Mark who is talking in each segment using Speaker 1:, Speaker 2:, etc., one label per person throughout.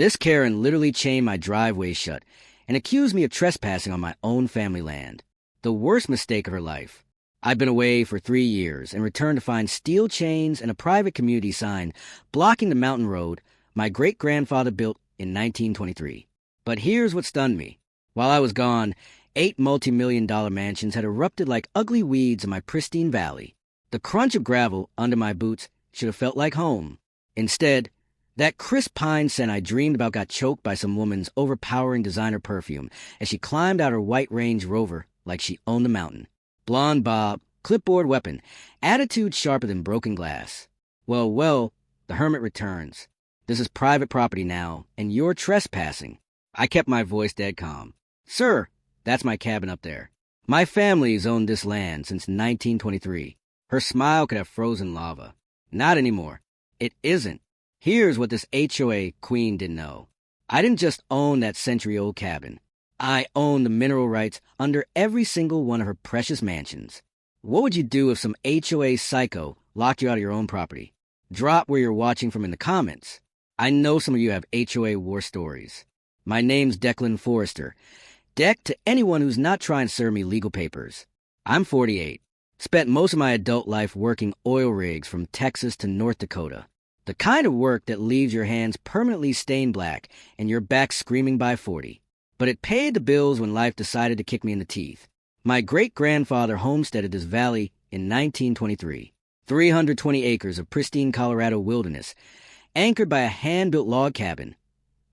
Speaker 1: This Karen literally chained my driveway shut and accused me of trespassing on my own family land. The worst mistake of her life. I'd been away for 3 years and returned to find steel chains and a private community sign blocking the mountain road my great-grandfather built in 1923. But here's what stunned me. While I was gone, 8 multi-million-dollar mansions had erupted like ugly weeds in my pristine valley. The crunch of gravel under my boots should have felt like home. Instead, that crisp pine scent I dreamed about got choked by some woman's overpowering designer perfume as she climbed out her white Range Rover like she owned the mountain. Blonde bob, clipboard weapon, attitude sharper than broken glass. Well, the hermit returns. This is private property now, and you're trespassing. I kept my voice dead calm. Sir, that's my cabin up there. My family's owned this land since 1923. Her smile could have frozen lava. Not anymore. It isn't. Here's what this HOA queen didn't know. I didn't just own that century-old cabin. I own the mineral rights under every single one of her precious mansions. What would you do if some HOA psycho locked you out of your own property? Drop where you're watching from in the comments. I know some of you have HOA war stories. My name's Declan Forrester. Deck to anyone who's not trying to serve me legal papers. I'm 48. Spent most of my adult life working oil rigs from Texas to North Dakota. The kind of work that leaves your hands permanently stained black and your back screaming by 40. But it paid the bills when life decided to kick me in the teeth. My great-grandfather homesteaded this valley in 1923. 320 acres of pristine Colorado wilderness, anchored by a hand-built log cabin,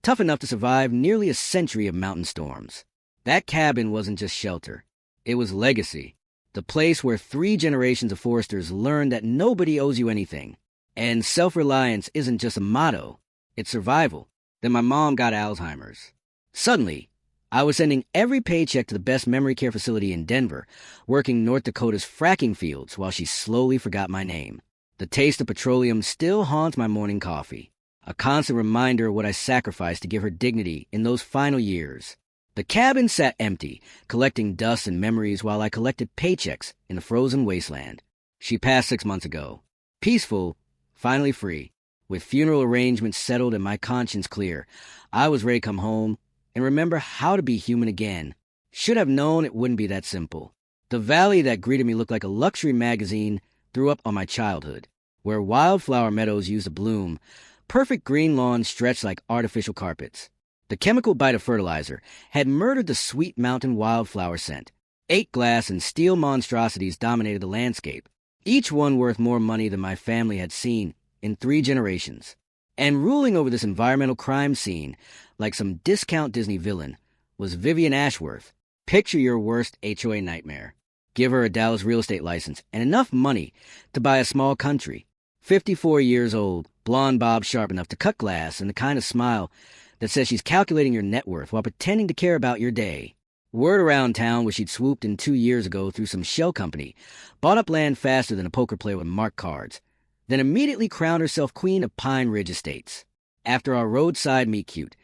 Speaker 1: tough enough to survive nearly a century of mountain storms. That cabin wasn't just shelter. It was legacy. The place where 3 generations of Forresters learned that nobody owes you anything. And self-reliance isn't just a motto, it's survival. Then my mom got Alzheimer's. Suddenly, I was sending every paycheck to the best memory care facility in Denver, working North Dakota's fracking fields while she slowly forgot my name. The taste of petroleum still haunts my morning coffee, a constant reminder of what I sacrificed to give her dignity in those final years. The cabin sat empty, collecting dust and memories while I collected paychecks in the frozen wasteland. She passed 6 months ago. Peaceful, finally free. With funeral arrangements settled and my conscience clear, I was ready to come home and remember how to be human again. Should have known it wouldn't be that simple. The valley that greeted me looked like a luxury magazine threw up on my childhood, where wildflower meadows used to bloom, perfect green lawns stretched like artificial carpets. The chemical bite of fertilizer had murdered the sweet mountain wildflower scent. 8 glass and steel monstrosities dominated the landscape, each one worth more money than my family had seen in 3 generations. And ruling over this environmental crime scene, like some discount Disney villain, was Vivian Ashworth. Picture your worst HOA nightmare. Give her a Dallas real estate license and enough money to buy a small country. 54 years old, blonde bob sharp enough to cut glass, and the kind of smile that says she's calculating your net worth while pretending to care about your day. Word around town was she'd swooped in 2 years ago through some shell company, bought up land faster than a poker player with marked cards, then immediately crowned herself queen of Pine Ridge Estates. After our roadside meet-cute,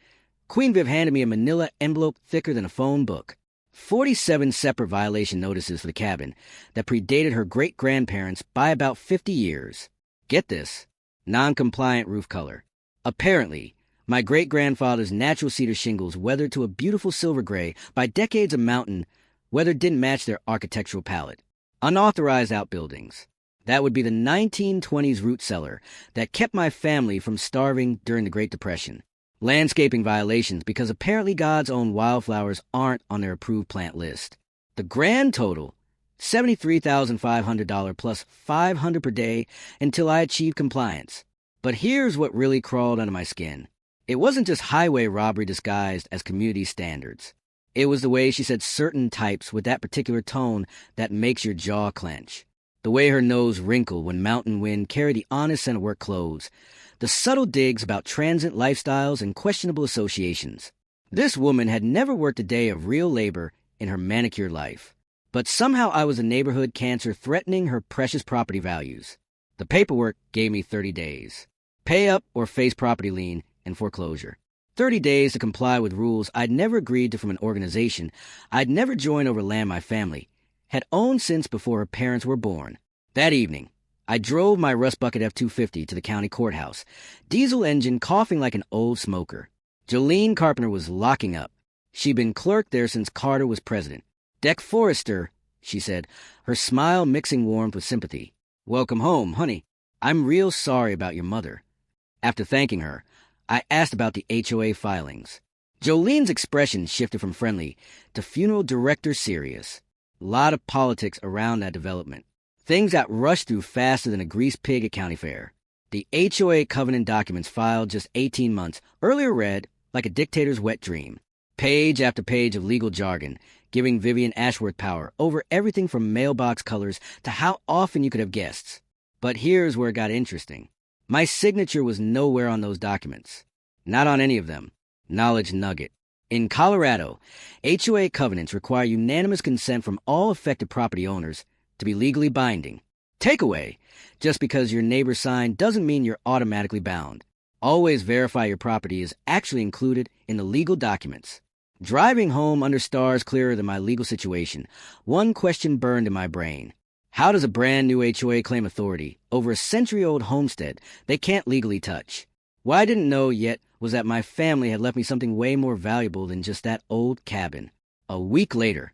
Speaker 1: Queen Viv handed me a manila envelope thicker than a phone book. 47 separate violation notices for the cabin that predated her great-grandparents by about 50 years. Get this, non-compliant roof color. Apparently, my great-grandfather's natural cedar shingles weathered to a beautiful silver gray by decades of mountain weather didn't match their architectural palette. Unauthorized outbuildings. That would be the 1920s root cellar that kept my family from starving during the Great Depression. Landscaping violations because apparently God's own wildflowers aren't on their approved plant list. The grand total, $73,500 plus $500 per day until I achieved compliance. But here's what really crawled under my skin. It wasn't just highway robbery disguised as community standards. It was the way she said certain types with that particular tone that makes your jaw clench. The way her nose wrinkled when mountain wind carried the honest scent of work clothes. The subtle digs about transient lifestyles and questionable associations. This woman had never worked a day of real labor in her manicured life. But somehow I was a neighborhood cancer threatening her precious property values. The paperwork gave me 30 days. Pay up or face property lien and foreclosure. 30 days to comply with rules I'd never agreed to from an organization I'd never joined over land my family had owned since before her parents were born. That evening, I drove my Rust Bucket F-250 to the county courthouse, diesel engine coughing like an old smoker. Jolene Carpenter was locking up. She'd been clerk there since Carter was president. "Deck Forrester," she said, her smile mixing warmth with sympathy. "Welcome home, honey. I'm real sorry about your mother." After thanking her, I asked about the HOA filings. Jolene's expression shifted from friendly to funeral director serious. A lot of politics around that development. Things got rushed through faster than a greased pig at county fair. The HOA covenant documents filed just 18 months earlier read like a dictator's wet dream. Page after page of legal jargon, giving Vivian Ashworth power over everything from mailbox colors to how often you could have guests. But here's where it got interesting. My signature was nowhere on those documents. Not on any of them. Knowledge nugget. In Colorado, HOA covenants require unanimous consent from all affected property owners to be legally binding. Takeaway: just because your neighbor signed doesn't mean you're automatically bound. Always verify your property is actually included in the legal documents. Driving home under stars clearer than my legal situation, one question burned in my brain. How does a brand new HOA claim authority over a century-old homestead they can't legally touch? What I didn't know yet was that my family had left me something way more valuable than just that old cabin. A week later,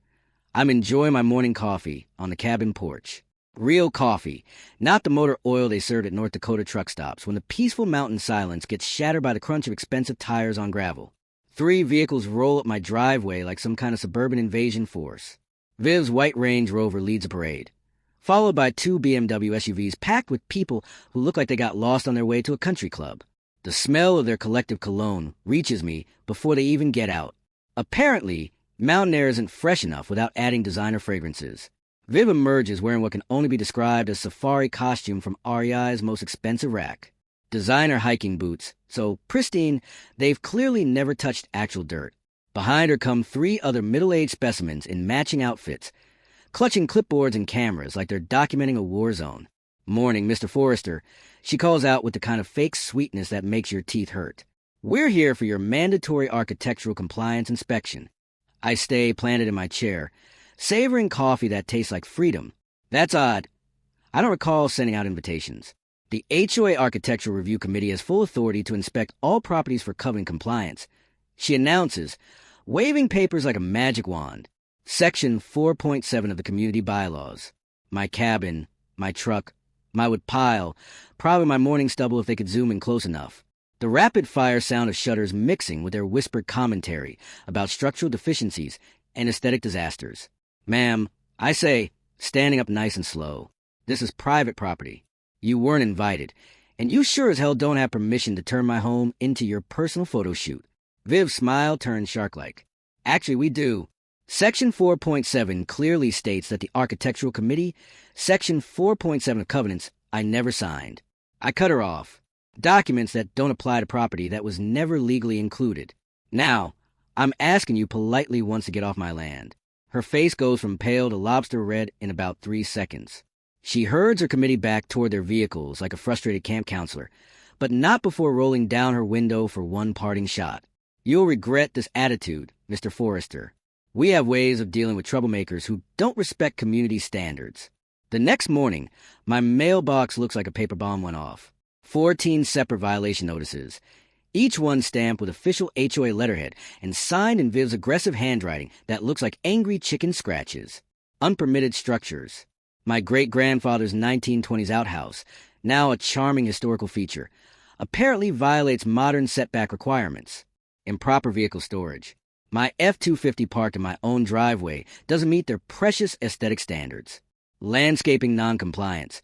Speaker 1: I'm enjoying my morning coffee on the cabin porch. Real coffee, not the motor oil they served at North Dakota truck stops when the peaceful mountain silence gets shattered by the crunch of expensive tires on gravel. 3 vehicles roll up my driveway like some kind of suburban invasion force. Viv's white Range Rover leads a parade, followed by 2 BMW SUVs packed with people who look like they got lost on their way to a country club. The smell of their collective cologne reaches me before they even get out. Apparently, mountain air isn't fresh enough without adding designer fragrances. Viv emerges wearing what can only be described as safari costume from REI's most expensive rack. Designer hiking boots, so pristine, they've clearly never touched actual dirt. Behind her come 3 other middle-aged specimens in matching outfits, clutching clipboards and cameras like they're documenting a war zone. "Morning, Mr. Forrester," she calls out with the kind of fake sweetness that makes your teeth hurt. "We're here for your mandatory architectural compliance inspection." I stay planted in my chair, savoring coffee that tastes like freedom. That's odd. I don't recall sending out invitations. The HOA Architectural Review Committee has full authority to inspect all properties for covenant compliance. She announces, waving papers like a magic wand. Section 4.7 of the community bylaws. My cabin, my truck, my wood pile, probably my morning stubble if they could zoom in close enough. The rapid-fire sound of shutters mixing with their whispered commentary about structural deficiencies and aesthetic disasters. "Ma'am," I say, standing up nice and slow, "this is private property. You weren't invited, and you sure as hell don't have permission to turn my home into your personal photo shoot." Viv's smile turned shark-like. "Actually, we do. Section 4.7 clearly states that the Architectural Committee, Section 4.7 of covenants, I never signed." I cut her off. Documents that don't apply to property that was never legally included. "Now, I'm asking you politely once to get off my land." Her face goes from pale to lobster red in about 3 seconds. She herds her committee back toward their vehicles like a frustrated camp counselor, but not before rolling down her window for one parting shot. "You'll regret this attitude, Mr. Forrester. We have ways of dealing with troublemakers who don't respect community standards." The next morning, my mailbox looks like a paper bomb went off. 14 separate violation notices, each one stamped with official HOA letterhead and signed in Viv's aggressive handwriting that looks like angry chicken scratches. Unpermitted structures. My great-grandfather's 1920s outhouse, now a charming historical feature, apparently violates modern setback requirements. Improper vehicle storage. My F-250 parked in my own driveway doesn't meet their precious aesthetic standards. Landscaping noncompliance.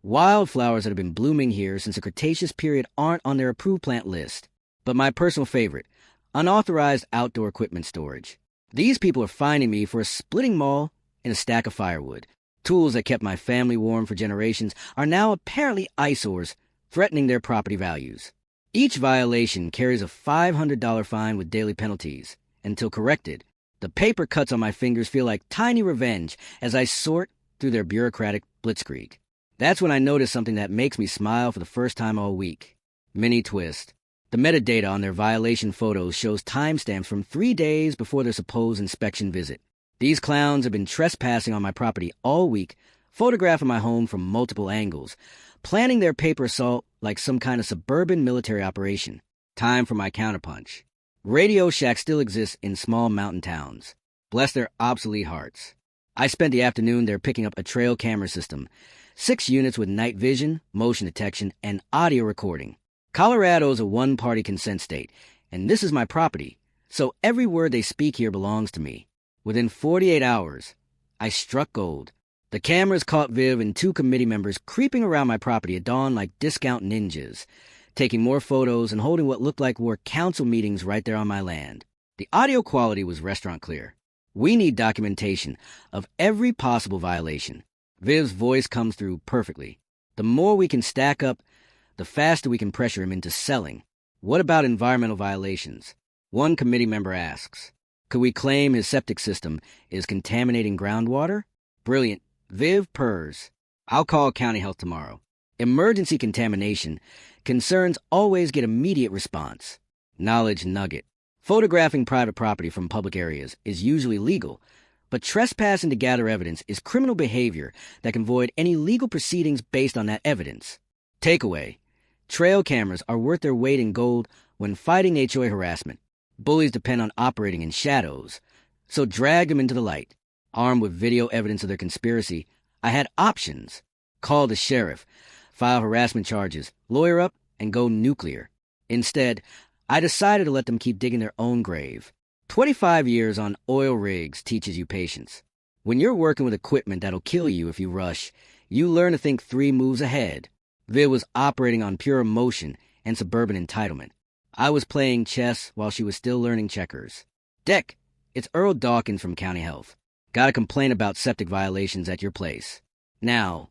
Speaker 1: Wildflowers that have been blooming here since the Cretaceous period aren't on their approved plant list. But my personal favorite, unauthorized outdoor equipment storage. These people are finding me for a splitting maul and a stack of firewood. Tools that kept my family warm for generations are now apparently eyesores, threatening their property values. Each violation carries a $500 fine with daily penalties. Until corrected, the paper cuts on my fingers feel like tiny revenge as I sort through their bureaucratic blitzkrieg. That's when I notice something that makes me smile for the first time all week. Mini twist. The metadata on their violation photos shows timestamps from 3 days before their supposed inspection visit. These clowns have been trespassing on my property all week, photographing my home from multiple angles, planning their paper assault like some kind of suburban military operation. Time for my counterpunch. Radio Shack still exists in small mountain towns. Bless their obsolete hearts. I spent the afternoon there picking up a trail camera system, 6 units with night vision, motion detection, and audio recording. Colorado's a one-party consent state, and this is my property, so every word they speak here belongs to me. Within 48 hours, I struck gold. The cameras caught Viv and 2 committee members creeping around my property at dawn like discount ninjas, taking more photos and holding what looked like were council meetings right there on my land. The audio quality was restaurant clear. We need documentation of every possible violation. Viv's voice comes through perfectly. The more we can stack up, the faster we can pressure him into selling. What about environmental violations? One committee member asks. Could we claim his septic system is contaminating groundwater? Brilliant. Viv purrs. I'll call county health tomorrow. Emergency contamination concerns always get immediate response. Knowledge nugget. Photographing private property from public areas is usually legal, but trespassing to gather evidence is criminal behavior that can void any legal proceedings based on that evidence. Takeaway. Trail cameras are worth their weight in gold when fighting HOA harassment. Bullies depend on operating in shadows, so drag them into the light. Armed with video evidence of their conspiracy, I had options. Call the sheriff, file harassment charges, lawyer up, and go nuclear. Instead, I decided to let them keep digging their own grave. 25 years on oil rigs teaches you patience. When you're working with equipment that'll kill you if you rush, you learn to think 3 moves ahead. Viv was operating on pure emotion and suburban entitlement. I was playing chess while she was still learning checkers. Deck, it's Earl Dawkins from County Health. Got a complaint about septic violations at your place. Now,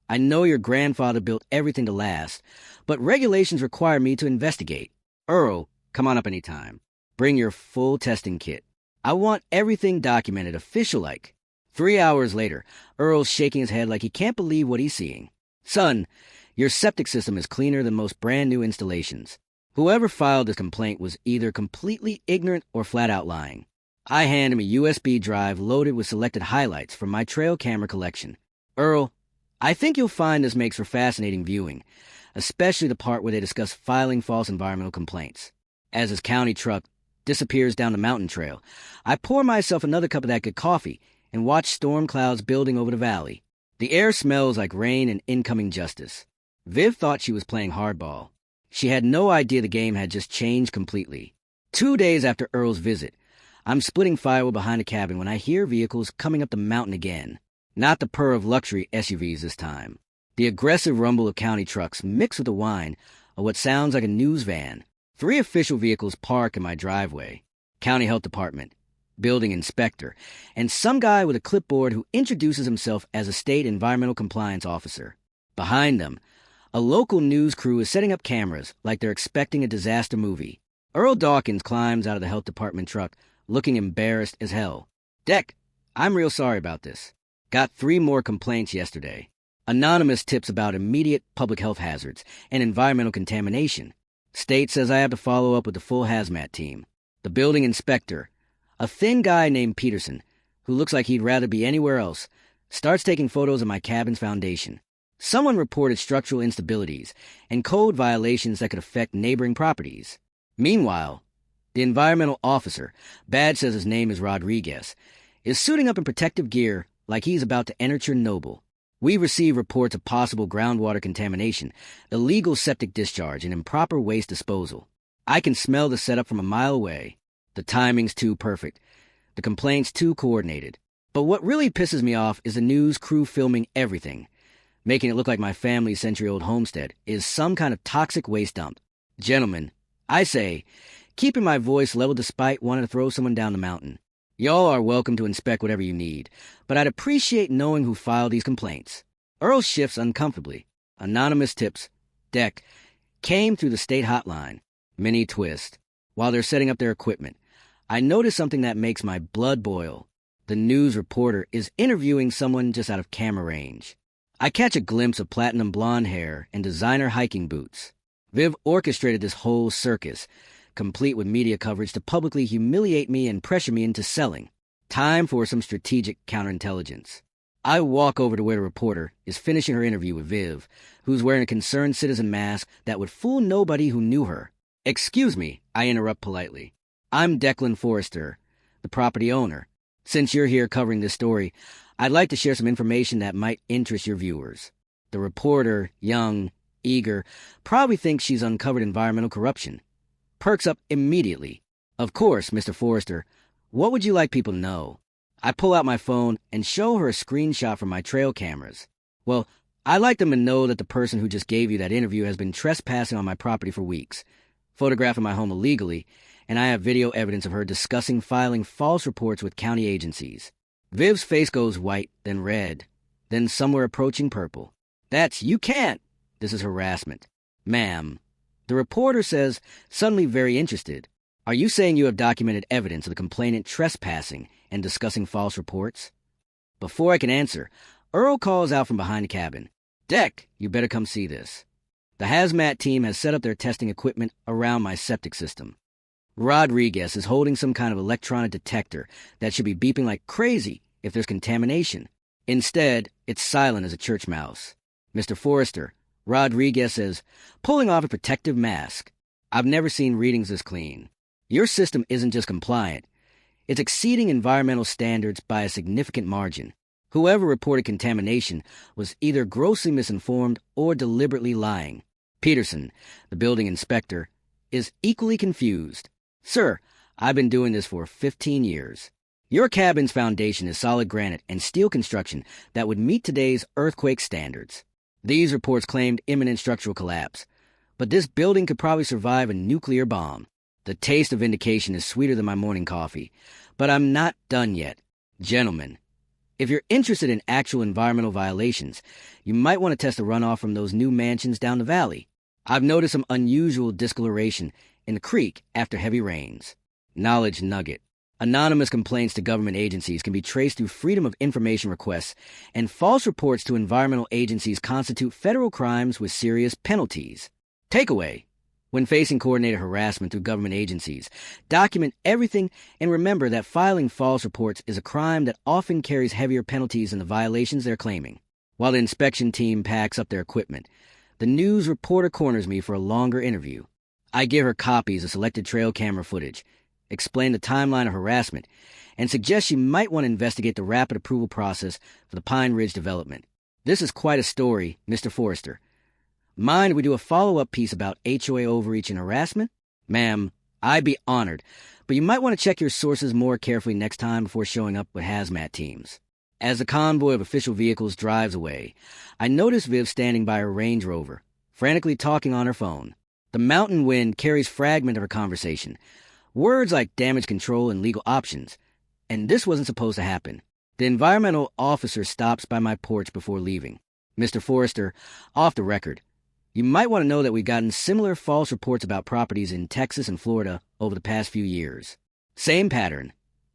Speaker 1: I know your grandfather built everything to last, but regulations require me to investigate. Earl, come on up anytime. Bring your full testing kit. I want everything documented, official-like. 3 hours later, Earl's shaking his head like he can't believe what he's seeing. Son, your septic system is cleaner than most brand-new installations. Whoever filed this complaint was either completely ignorant or flat-out lying. I hand him a USB drive loaded with selected highlights from my trail camera collection. Earl, I think you'll find this makes for fascinating viewing, especially the part where they discuss filing false environmental complaints. As his county truck disappears down the mountain trail, I pour myself another cup of that good coffee and watch storm clouds building over the valley. The air smells like rain and incoming justice. Viv thought she was playing hardball. She had no idea the game had just changed completely. 2 days after Earl's visit, I'm splitting firewood behind a cabin when I hear vehicles coming up the mountain again. Not the purr of luxury SUVs this time. The aggressive rumble of county trucks mixed with the whine of what sounds like a news van. 3 official vehicles park in my driveway. County Health Department, building inspector, and some guy with a clipboard who introduces himself as a state environmental compliance officer. Behind them, a local news crew is setting up cameras like they're expecting a disaster movie. Earl Dawkins climbs out of the health department truck, looking embarrassed as hell. Deck, I'm real sorry about this. Got 3 more complaints yesterday. Anonymous tips about immediate public health hazards and environmental contamination. State says I have to follow up with the full hazmat team. The building inspector, a thin guy named Peterson, who looks like he'd rather be anywhere else, starts taking photos of my cabin's foundation. Someone reported structural instabilities and code violations that could affect neighboring properties. Meanwhile, the environmental officer, badge says his name is Rodriguez, is suiting up in protective gear like he's about to enter Chernobyl. We receive reports of possible groundwater contamination, illegal septic discharge, and improper waste disposal. I can smell the setup from a mile away. The timing's too perfect. The complaint's too coordinated. But what really pisses me off is the news crew filming everything, making it look like my family's century-old homestead is some kind of toxic waste dump. Gentlemen, I say, keeping my voice level despite wanting to throw someone down the mountain. Y'all are welcome to inspect whatever you need, but I'd appreciate knowing who filed these complaints. Earl shifts uncomfortably. Anonymous tips, Deck, came through the state hotline. Mini twist. While they're setting up their equipment, I notice something that makes my blood boil. The news reporter is interviewing someone just out of camera range. I catch a glimpse of platinum blonde hair and designer hiking boots. Viv orchestrated this whole circus, complete with media coverage to publicly humiliate me and pressure me into selling. Time for some strategic counterintelligence. I walk over to where the reporter is finishing her interview with Viv, who's wearing a concerned citizen mask that would fool nobody who knew her. Excuse me, I interrupt politely. I'm Declan Forrester, the property owner. Since you're here covering this story, I'd like to share some information that might interest your viewers. The reporter, young, eager, probably thinks she's uncovered environmental corruption. Perks up immediately. Of course, Mr. Forrester, what would you like people to know? I pull out my phone and show her a screenshot from my trail cameras. Well, I'd like them to know that the person who just gave you that interview has been trespassing on my property for weeks, photographing my home illegally, and I have video evidence of her discussing filing false reports with county agencies. Viv's face goes white, then red, then somewhere approaching purple. You can't. This is harassment. Ma'am. The reporter says, suddenly very interested. Are you saying you have documented evidence of the complainant trespassing and discussing false reports? Before I can answer, Earl calls out from behind the cabin. Deck, you better come see this. The hazmat team has set up their testing equipment around my septic system. Rodriguez is holding some kind of electronic detector that should be beeping like crazy if there's contamination. Instead, it's silent as a church mouse. Mr. Forrester, Rodriguez says, pulling off a protective mask. I've never seen readings this clean. Your system isn't just compliant. It's exceeding environmental standards by a significant margin. Whoever reported contamination was either grossly misinformed or deliberately lying. Peterson, the building inspector, is equally confused. Sir, I've been doing this for 15 years. Your cabin's foundation is solid granite and steel construction that would meet today's earthquake standards. These reports claimed imminent structural collapse, but this building could probably survive a nuclear bomb. The taste of vindication is sweeter than my morning coffee, but I'm not done yet. Gentlemen, if you're interested in actual environmental violations, you might want to test the runoff from those new mansions down the valley. I've noticed some unusual discoloration in the creek after heavy rains. Knowledge nugget. Anonymous complaints to government agencies can be traced through Freedom of Information requests, and false reports to environmental agencies constitute federal crimes with serious penalties. Takeaway. When facing coordinated harassment through government agencies, document everything and remember that filing false reports is a crime that often carries heavier penalties than the violations they're claiming. While the inspection team packs up their equipment, the news reporter corners me for a longer interview. I give her copies of selected trail camera footage, explain the timeline of harassment, and suggest she might want to investigate the rapid approval process for the Pine Ridge development. This is quite a story, Mr. Forrester. Mind we do a follow-up piece about HOA overreach and harassment? Ma'am, I'd be honored, but you might want to check your sources more carefully next time before showing up with hazmat teams. As the convoy of official vehicles drives away, I notice Viv standing by her Range Rover, frantically talking on her phone. The mountain wind carries fragment of her conversation, words like damage control and legal options, and this wasn't supposed to happen. The environmental officer stops by my porch before leaving. Mr. Forrester, off the record, you might want to know that we've gotten similar false reports about properties in Texas and Florida over the past few years. Same pattern.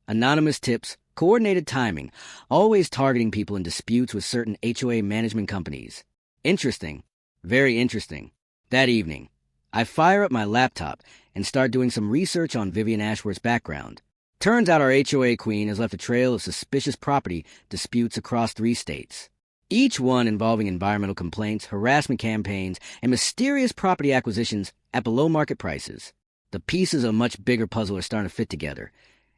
Speaker 1: Anonymous tips, coordinated timing, always targeting people in disputes with certain HOA management companies. Interesting. Very interesting. That evening, I fire up my laptop and start doing some research on Vivian Ashworth's background. Turns out our HOA queen has left a trail of suspicious property disputes across 3 states. Each one involving environmental complaints, harassment campaigns, and mysterious property acquisitions at below-market prices. The pieces of a much bigger puzzle are starting to fit together,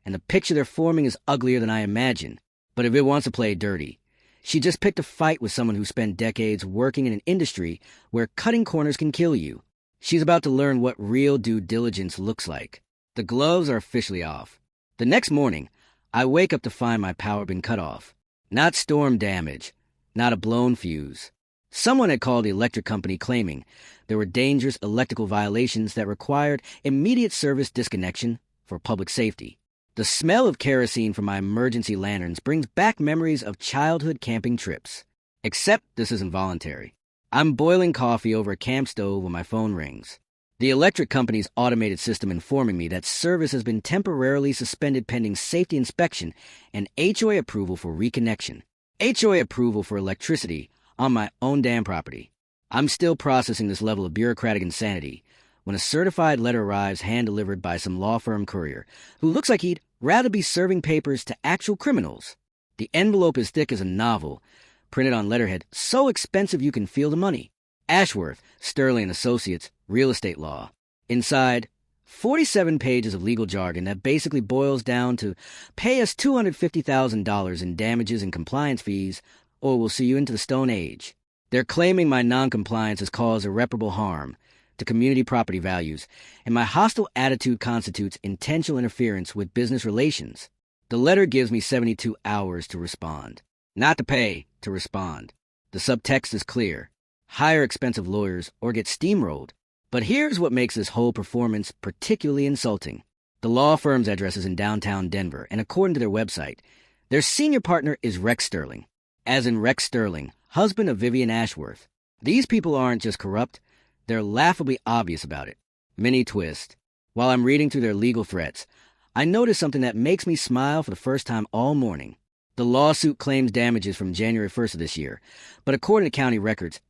Speaker 1: and the picture they're forming is uglier than I imagined. But if it wants to play dirty, she just picked a fight with someone who spent decades working in an industry where cutting corners can kill you. She's about to learn what real due diligence looks like. The gloves are officially off. The next morning, I wake up to find my power been cut off. Not storm damage. Not a blown fuse. Someone had called the electric company claiming there were dangerous electrical violations that required immediate service disconnection for public safety. The smell of kerosene from my emergency lanterns brings back memories of childhood camping trips. Except this isn't voluntary. I'm boiling coffee over a camp stove when my phone rings. The electric company's automated system informing me that service has been temporarily suspended pending safety inspection and HOA approval for reconnection. HOA approval for electricity on my own damn property. I'm still processing this level of bureaucratic insanity when a certified letter arrives hand-delivered by some law firm courier who looks like he'd rather be serving papers to actual criminals. The envelope is thick as a novel, printed on letterhead so expensive you can feel the money. Ashworth, Sterling & Associates, Real Estate Law. Inside, 47 pages of legal jargon that basically boils down to pay us $250,000 in damages and compliance fees, or we'll see you into the Stone Age. They're claiming my noncompliance has caused irreparable harm to community property values, and my hostile attitude constitutes intentional interference with business relations. The letter gives me 72 hours to respond. Not to pay, to respond. The subtext is clear. Hire expensive lawyers or get steamrolled. But here's what makes this whole performance particularly insulting. The law firm's address is in downtown Denver, and according to their website, their senior partner is Rex Sterling, as in Rex Sterling, husband of Vivian Ashworth. These people aren't just corrupt, they're laughably obvious about it. Mini twist. While I'm reading through their legal threats, I notice something that makes me smile for the first time all morning. The lawsuit claims damages from January 1st of this year, but according to county records,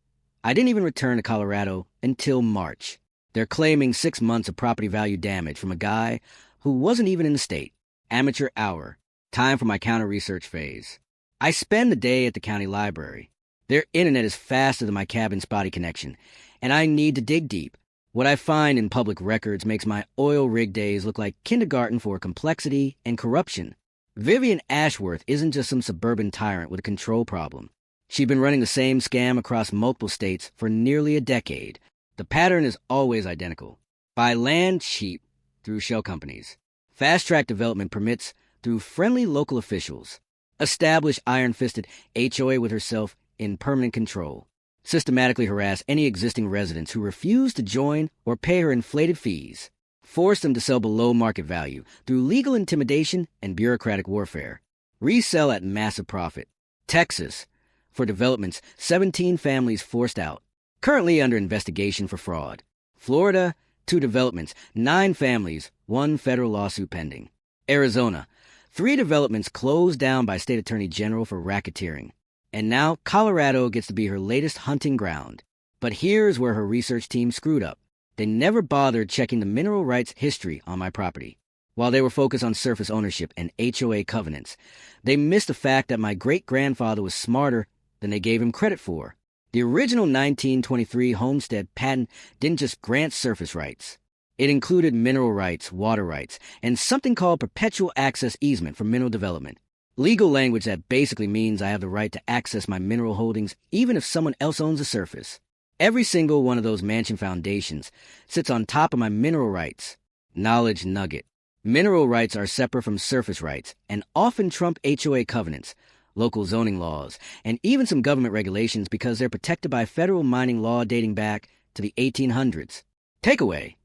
Speaker 1: I didn't even return to Colorado until March. They're claiming 6 months of property value damage from a guy who wasn't even in the state. Amateur hour. Time for my counter research phase. I spend the day at the county library. Their internet is faster than my cabin spotty connection, and I need to dig deep. What I find in public records makes my oil rig days look like kindergarten for complexity and corruption. Vivian Ashworth isn't just some suburban tyrant with a control problem. She'd been running the same scam across multiple states for nearly a decade. The pattern is always identical. Buy land cheap through shell companies. Fast-track development permits through friendly local officials. Establish iron-fisted HOA with herself in permanent control. Systematically harass any existing residents who refuse to join or pay her inflated fees. Force them to sell below market value through legal intimidation and bureaucratic warfare. Resell at massive profit. Texas. For developments, 17 families forced out, currently under investigation for fraud. Florida, 2 developments, 9 families, 1 federal lawsuit pending. Arizona, 3 developments closed down by state attorney general for racketeering. And now Colorado gets to be her latest hunting ground. But here's where her research team screwed up. They never bothered checking the mineral rights history on my property. While they were focused on surface ownership and HOA covenants, they missed the fact that my great-grandfather was smarter than they gave him credit for. The original 1923 homestead patent didn't just grant surface rights. It included mineral rights, water rights, and something called perpetual access easement for mineral development. Legal language that basically means I have the right to access my mineral holdings even if someone else owns the surface. Every single one of those mansion foundations sits on top of my mineral rights. Knowledge nugget. Mineral rights are separate from surface rights and often trump HOA covenants, local zoning laws, and even some government regulations because they're protected by federal mining law dating back to the 1800s. Takeaway.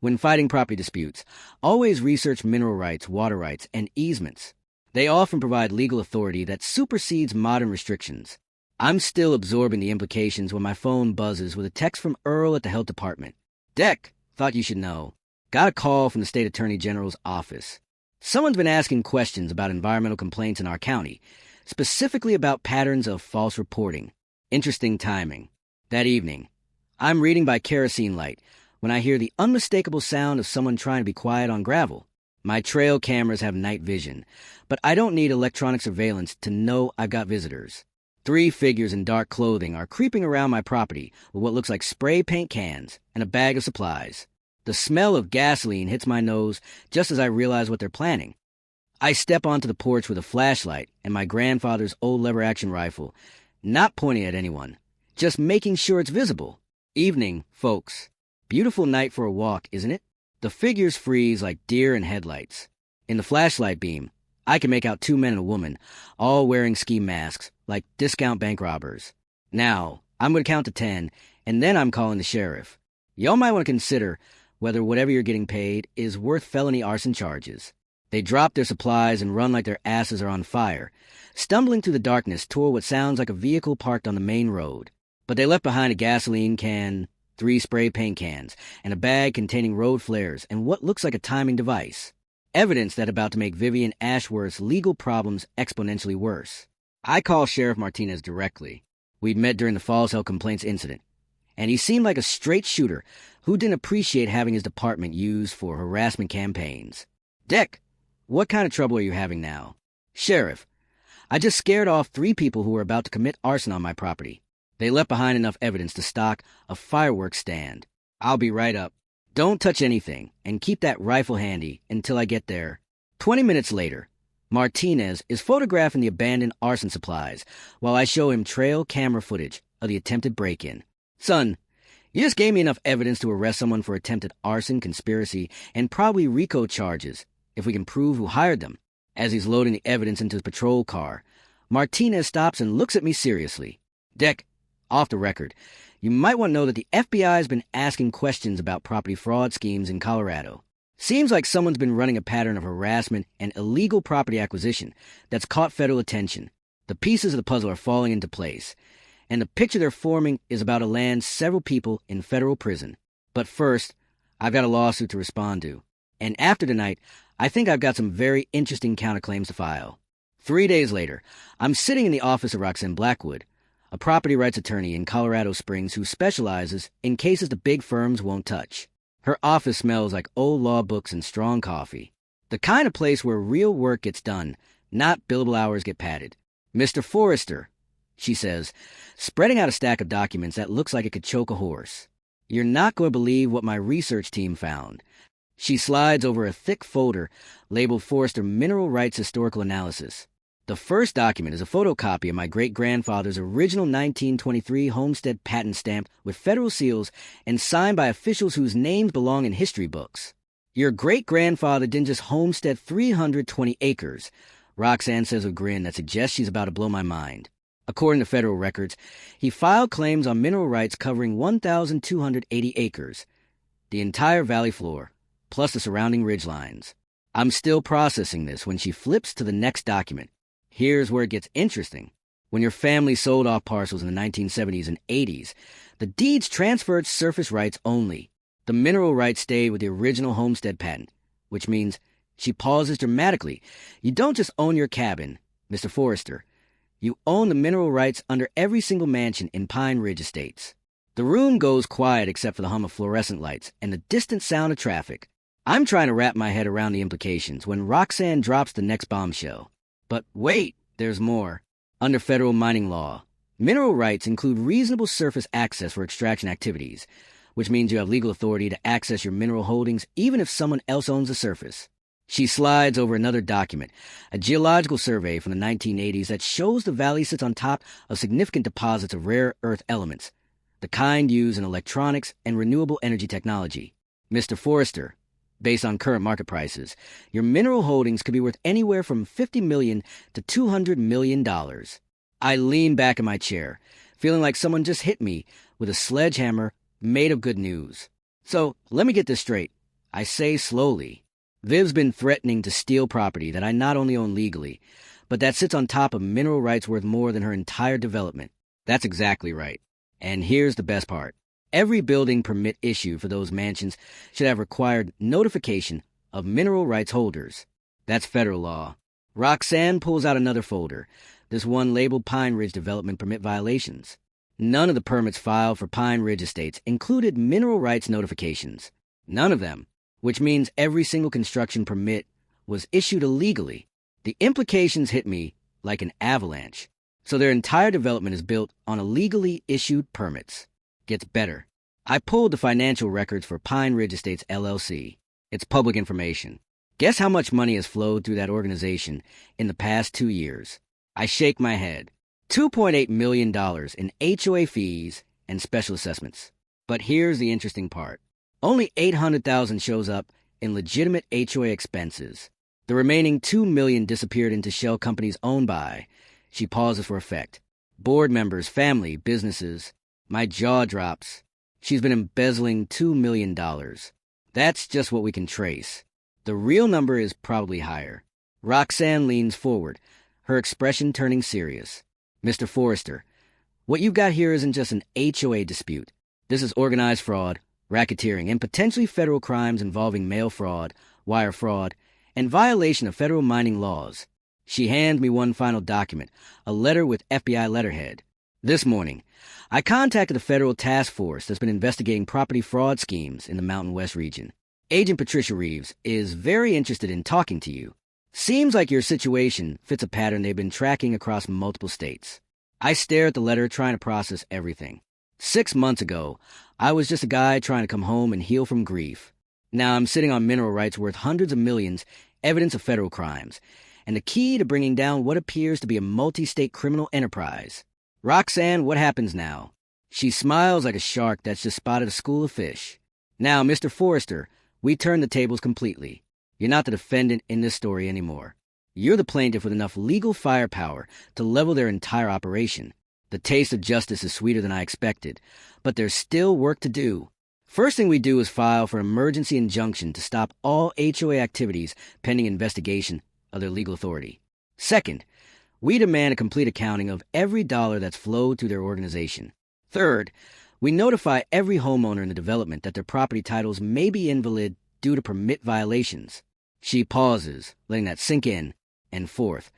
Speaker 1: When fighting property disputes, always research mineral rights, water rights, and easements. They often provide legal authority that supersedes modern restrictions. I'm still absorbing the implications when my phone buzzes with a text from Earl at the health department. Deck, thought you should know. Got a call from the state attorney general's office. Someone's been asking questions about environmental complaints in our county, specifically about patterns of false reporting. Interesting timing. That evening, I'm reading by kerosene light when I hear the unmistakable sound of someone trying to be quiet on gravel. My trail cameras have night vision, but I don't need electronic surveillance to know I've got visitors. 3 figures in dark clothing are creeping around my property with what looks like spray paint cans and a bag of supplies. The smell of gasoline hits my nose just as I realize what they're planning. I step onto the porch with a flashlight and my grandfather's old lever-action rifle, not pointing at anyone, just making sure it's visible. Evening, folks. Beautiful night for a walk, isn't it? The figures freeze like deer in headlights. In the flashlight beam, I can make out 2 men and a woman, all wearing ski masks, like discount bank robbers. Now, I'm going to count to 10, and then I'm calling the sheriff. Y'all might want to consider whether whatever you're getting paid is worth felony arson charges. They drop their supplies and run like their asses are on fire, stumbling through the darkness toward what sounds like a vehicle parked on the main road. But they left behind a gasoline can, 3 spray paint cans, and a bag containing road flares and what looks like a timing device. Evidence that about to make Vivian Ashworth's legal problems exponentially worse. I call Sheriff Martinez directly. We'd met during the Falls Hell Complaints incident, and he seemed like a straight shooter who didn't appreciate having his department used for harassment campaigns. Deck, what kind of trouble are you having now? Sheriff, I just scared off 3 people who were about to commit arson on my property. They left behind enough evidence to stock a fireworks stand. I'll be right up. Don't touch anything, and keep that rifle handy until I get there. 20 minutes later, Martinez is photographing the abandoned arson supplies while I show him trail camera footage of the attempted break-in. Son, you just gave me enough evidence to arrest someone for attempted arson, conspiracy, and probably RICO charges if we can prove who hired them. As he's loading the evidence into his patrol car, Martinez stops and looks at me seriously. Deck, off the record, you might want to know that the FBI has been asking questions about property fraud schemes in Colorado. Seems like someone's been running a pattern of harassment and illegal property acquisition that's caught federal attention. The pieces of the puzzle are falling into place, and the picture they're forming is about to land several people in federal prison. But first, I've got a lawsuit to respond to. And after tonight, I think I've got some very interesting counterclaims to file. 3 days later, I'm sitting in the office of Roxanne Blackwood, a property rights attorney in Colorado Springs who specializes in cases the big firms won't touch. Her office smells like old law books and strong coffee. The kind of place where real work gets done, not billable hours get padded. Mr. Forrester, she says, spreading out a stack of documents that looks like it could choke a horse. You're not going to believe what my research team found. She slides over a thick folder labeled Forrester Mineral Rights Historical Analysis. The first document is a photocopy of my great-grandfather's original 1923 homestead patent stamp with federal seals and signed by officials whose names belong in history books. Your great-grandfather didn't just homestead 320 acres, Roxanne says with a grin that suggests she's about to blow my mind. According to federal records, he filed claims on mineral rights covering 1,280 acres, the entire valley floor, plus the surrounding ridgelines. I'm still processing this when she flips to the next document. Here's where it gets interesting. When your family sold off parcels in the 1970s and 80s, the deeds transferred surface rights only. The mineral rights stayed with the original homestead patent, which means, she pauses dramatically, you don't just own your cabin, Mr. Forrester. You own the mineral rights under every single mansion in Pine Ridge Estates. The room goes quiet except for the hum of fluorescent lights and the distant sound of traffic. I'm trying to wrap my head around the implications when Roxanne drops the next bombshell. But wait, there's more. Under federal mining law, mineral rights include reasonable surface access for extraction activities, which means you have legal authority to access your mineral holdings even if someone else owns the surface. She slides over another document, a geological survey from the 1980s that shows the valley sits on top of significant deposits of rare earth elements, the kind used in electronics and renewable energy technology. Mr. Forrester, based on current market prices, your mineral holdings could be worth anywhere from $50 million to $200 million. I lean back in my chair, feeling like someone just hit me with a sledgehammer made of good news. So, let me get this straight. I say slowly. Viv's been threatening to steal property that I not only own legally, but that sits on top of mineral rights worth more than her entire development. That's exactly right. And here's the best part. Every building permit issued for those mansions should have required notification of mineral rights holders. That's federal law. Roxanne pulls out another folder, this one labeled Pine Ridge Development Permit Violations. None of the permits filed for Pine Ridge Estates included mineral rights notifications. None of them, which means every single construction permit was issued illegally. The implications hit me like an avalanche. So their entire development is built on illegally issued permits. Gets better. I pulled the financial records for Pine Ridge Estates LLC. It's public information. Guess how much money has flowed through that organization in the past 2 years? I shake my head. $2.8 million in HOA fees and special assessments. But here's the interesting part. Only $800,000 shows up in legitimate HOA expenses. The remaining $2 million disappeared into shell companies owned by, she pauses for effect, board members, family, businesses. My jaw drops. She's been embezzling $2 million. That's just what we can trace. The real number is probably higher. Roxanne leans forward, her expression turning serious. Mr. Forrester, what you've got here isn't just an HOA dispute. This is organized fraud, racketeering, and potentially federal crimes involving mail fraud, wire fraud, and violation of federal mining laws. She hands me one final document, a letter with FBI letterhead. This morning, I contacted the federal task force that's been investigating property fraud schemes in the Mountain West region. Agent Patricia Reeves is very interested in talking to you. Seems like your situation fits a pattern they've been tracking across multiple states. I stare at the letter trying to process everything. 6 months ago, I was just a guy trying to come home and heal from grief. Now I'm sitting on mineral rights worth hundreds of millions, evidence of federal crimes, and the key to bringing down what appears to be a multi-state criminal enterprise. Roxanne, what happens now? She smiles like a shark that's just spotted a school of fish. Now, Mr. Forrester, we turn the tables completely. You're not the defendant in this story anymore. You're the plaintiff with enough legal firepower to level their entire operation. The taste of justice is sweeter than I expected, but there's still work to do. First thing we do is file for an emergency injunction to stop all HOA activities pending investigation of their legal authority. Second, we demand a complete accounting of every dollar that's flowed through their organization. Third, we notify every homeowner in the development that their property titles may be invalid due to permit violations. She pauses, letting that sink in. And fourth,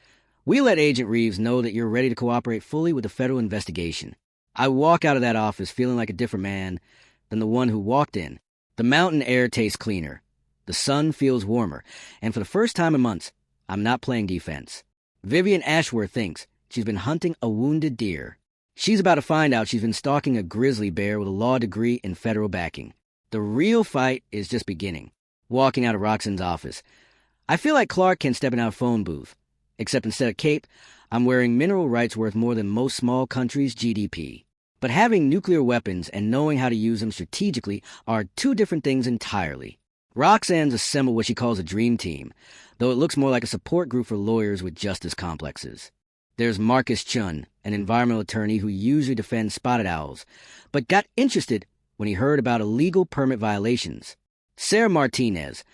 Speaker 1: we let Agent Reeves know that you're ready to cooperate fully with the federal investigation. I walk out of that office feeling like a different man than the one who walked in. The mountain air tastes cleaner. The sun feels warmer. And for the first time in months, I'm not playing defense. Vivian Ashworth thinks she's been hunting a wounded deer. She's about to find out she's been stalking a grizzly bear with a law degree and federal backing. The real fight is just beginning. Walking out of Roxanne's office, I feel like Clark Kent stepping out of a phone booth. Except instead of cape, I'm wearing mineral rights worth more than most small countries' GDP. But having nuclear weapons and knowing how to use them strategically are two different things entirely. Roxanne's assembled what she calls a dream team, though it looks more like a support group for lawyers with justice complexes. There's Marcus Chun, an environmental attorney who usually defends spotted owls, but got interested when he heard about illegal permit violations. Sarah Martinez,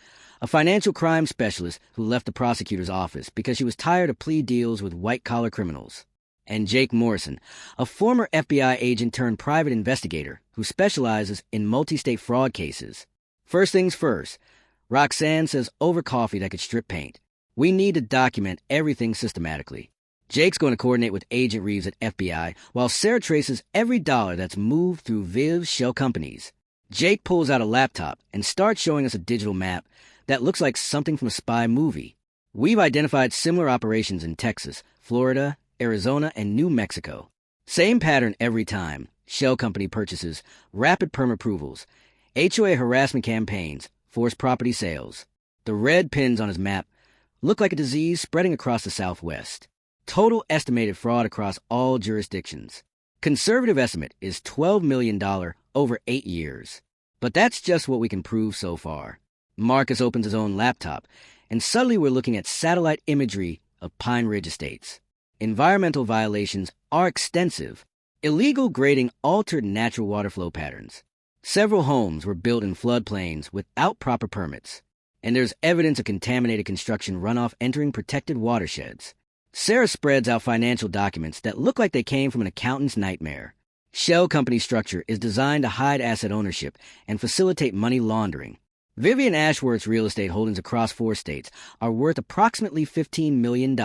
Speaker 1: a financial crime specialist who left the prosecutor's office because she was tired of plea deals with white-collar criminals. And Jake Morrison, a former FBI agent turned private investigator who specializes in multi-state fraud cases. First things first, Roxanne says over coffee that could strip paint. We need to document everything systematically. Jake's going to coordinate with Agent Reeves at FBI, while Sarah traces every dollar that's moved through Viv's shell companies. Jake pulls out a laptop and starts showing us a digital map that looks like something from a spy movie. We've identified similar operations in Texas, Florida, Arizona, and New Mexico. Same pattern every time. Shell company purchases, rapid perm approvals, HOA harassment campaigns, forced property sales. The red pins on his map look like a disease spreading across the Southwest. Total estimated fraud across all jurisdictions. Conservative estimate is $12 million over 8 years. But that's just what we can prove so far. Marcus opens his own laptop, and suddenly we're looking at satellite imagery of Pine Ridge Estates. Environmental violations are extensive. Illegal grading altered natural water flow patterns. Several homes were built in floodplains without proper permits. And there's evidence of contaminated construction runoff entering protected watersheds. Sarah spreads out financial documents that look like they came from an accountant's nightmare. Shell company structure is designed to hide asset ownership and facilitate money laundering. Vivian Ashworth's real estate holdings across 4 states are worth approximately $15 million,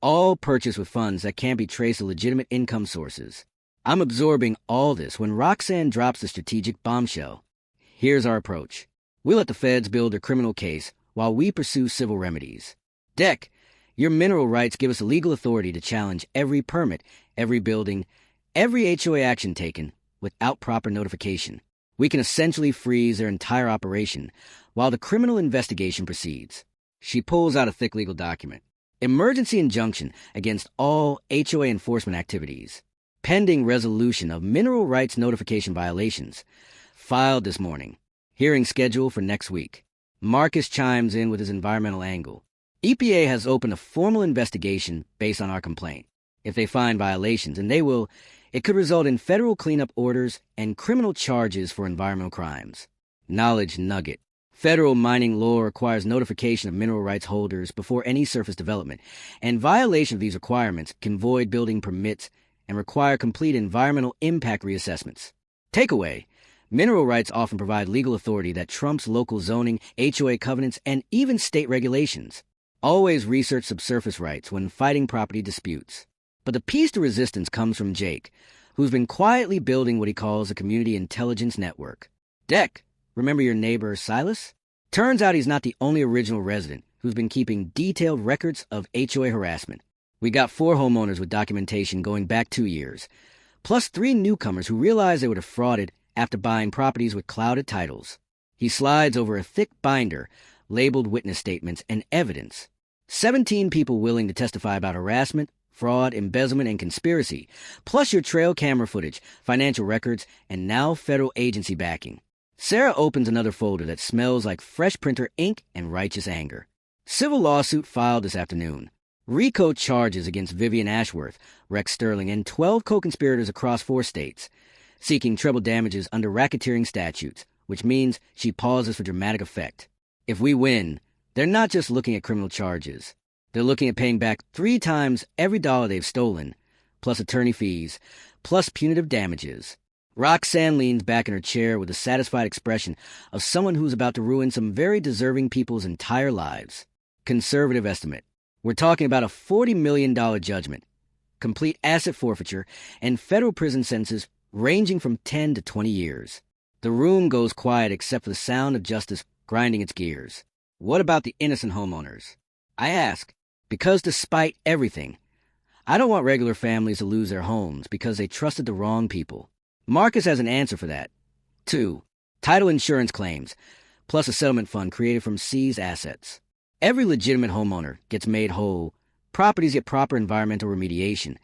Speaker 1: all purchased with funds that can't be traced to legitimate income sources. I'm absorbing all this when Roxanne drops the strategic bombshell. Here's our approach. We let the feds build their criminal case while we pursue civil remedies. Deck, your mineral rights give us the legal authority to challenge every permit, every building, every HOA action taken without proper notification. We can essentially freeze their entire operation while the criminal investigation proceeds. She pulls out a thick legal document. Emergency injunction against all HOA enforcement activities. Pending resolution of mineral rights notification violations. Filed this morning. Hearing scheduled for next week. Marcus chimes in with his environmental angle. EPA has opened a formal investigation based on our complaint. If they find violations, and they will, it could result in federal cleanup orders and criminal charges for environmental crimes. Knowledge nugget. Federal mining law requires notification of mineral rights holders before any surface development, and violation of these requirements can void building permits and require complete environmental impact reassessments. Takeaway. Mineral rights often provide legal authority that trumps local zoning, HOA covenants, and even state regulations. Always research subsurface rights when fighting property disputes. But the piece to resistance comes from Jake, who's been quietly building what he calls a community intelligence network. Deck, remember your neighbor Silas? Turns out he's not the only original resident who's been keeping detailed records of HOA harassment. We got 4 homeowners with documentation going back 2 years, plus 3 newcomers who realized they were defrauded after buying properties with clouded titles. He slides over a thick binder labeled witness statements and evidence. 17 people willing to testify about harassment, fraud, embezzlement, and conspiracy, plus your trail camera footage, financial records, and now federal agency backing. Sarah opens another folder that smells like fresh printer ink and righteous anger. Civil lawsuit filed this afternoon. RICO charges against Vivian Ashworth, Rex Sterling, and 12 co-conspirators across 4 states, seeking treble damages under racketeering statutes, which means she pauses for dramatic effect. If we win, they're not just looking at criminal charges. They're looking at paying back 3 times every dollar they've stolen, plus attorney fees, plus punitive damages. Roxanne leans back in her chair with a satisfied expression of someone who's about to ruin some very deserving people's entire lives. Conservative estimate. We're talking about a $40 million judgment, complete asset forfeiture, and federal prison sentences ranging from 10 to 20 years. The room goes quiet except for the sound of justice grinding its gears. What about the innocent homeowners? I ask, because despite everything, I don't want regular families to lose their homes because they trusted the wrong people. Marcus has an answer for that. 2. Title insurance claims, plus a settlement fund created from seized assets. Every legitimate homeowner gets made whole, properties get proper environmental remediation,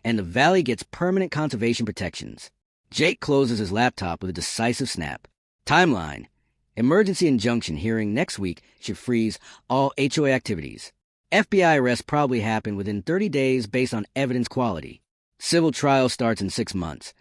Speaker 1: and the valley gets permanent conservation protections. Jake closes his laptop with a decisive snap. Timeline. Emergency injunction hearing next week should freeze all HOA activities. FBI arrests probably happen within 30 days based on evidence quality. Civil trial starts in 6 months,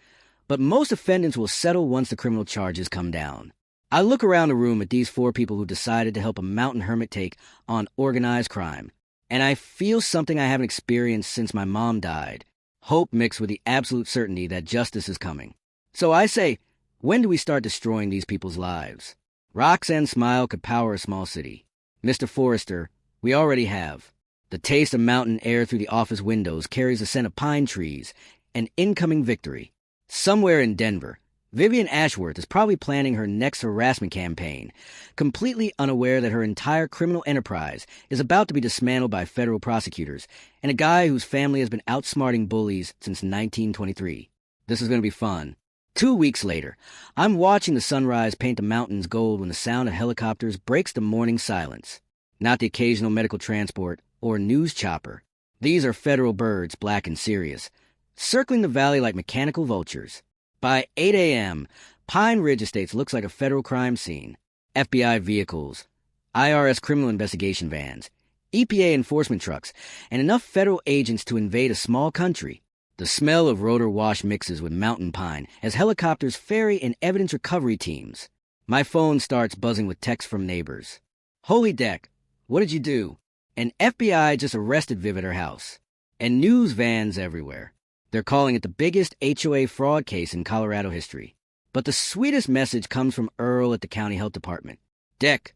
Speaker 1: but most defendants will settle once the criminal charges come down. I look around the room at these 4 people who decided to help a mountain hermit take on organized crime, and I feel something I haven't experienced since my mom died. Hope mixed with the absolute certainty that justice is coming. So I say, when do we start destroying these people's lives? Roxanne's smile could power a small city. Mr. Forrester, we already have. The taste of mountain air through the office windows carries the scent of pine trees, an incoming victory. Somewhere in Denver, Vivian Ashworth is probably planning her next harassment campaign, completely unaware that her entire criminal enterprise is about to be dismantled by federal prosecutors and a guy whose family has been outsmarting bullies since 1923. This is going to be fun. 2 weeks later, I'm watching the sunrise paint the mountains gold when the sound of helicopters breaks the morning silence. Not the occasional medical transport or news chopper. These are federal birds, black and serious, circling the valley like mechanical vultures. By 8 a.m., Pine Ridge Estates looks like a federal crime scene. FBI vehicles, IRS criminal investigation vans, EPA enforcement trucks, and enough federal agents to invade a small country. The smell of rotor wash mixes with mountain pine as helicopters ferry in evidence recovery teams. My phone starts buzzing with texts from neighbors. Holy deck, what did you do? And FBI just arrested Viv at her house. And news vans everywhere. They're calling it the biggest HOA fraud case in Colorado history. But the sweetest message comes from Earl at the county health department. Deck,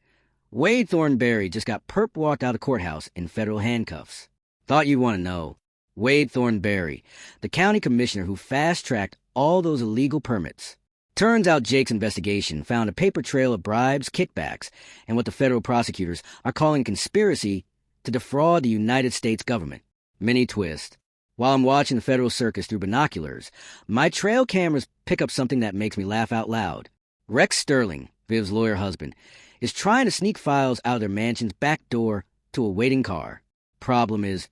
Speaker 1: Wade Thornberry just got perp walked out of the courthouse in federal handcuffs. Thought you'd want to know. Wade Thornberry, the county commissioner who fast-tracked all those illegal permits. Turns out Jake's investigation found a paper trail of bribes, kickbacks, and what the federal prosecutors are calling a conspiracy to defraud the United States government. Mini twist. While I'm watching the federal circus through binoculars, my trail cameras pick up something that makes me laugh out loud. Rex Sterling, Viv's lawyer husband, is trying to sneak files out of their mansion's back door to a waiting car. Problem is,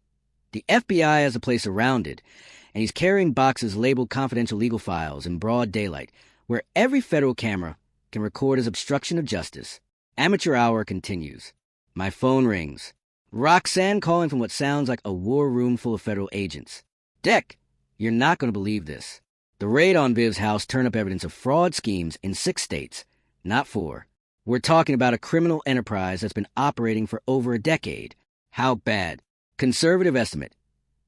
Speaker 1: the FBI has the place surrounded, and he's carrying boxes labeled confidential legal files in broad daylight, where every federal camera can record his obstruction of justice. Amateur hour continues. My phone rings. Roxanne calling from what sounds like a war room full of federal agents. Deck, you're not going to believe this. The raid on Viv's house turned up evidence of fraud schemes in 6 states, not 4. We're talking about a criminal enterprise that's been operating for over a decade. How bad? Conservative estimate.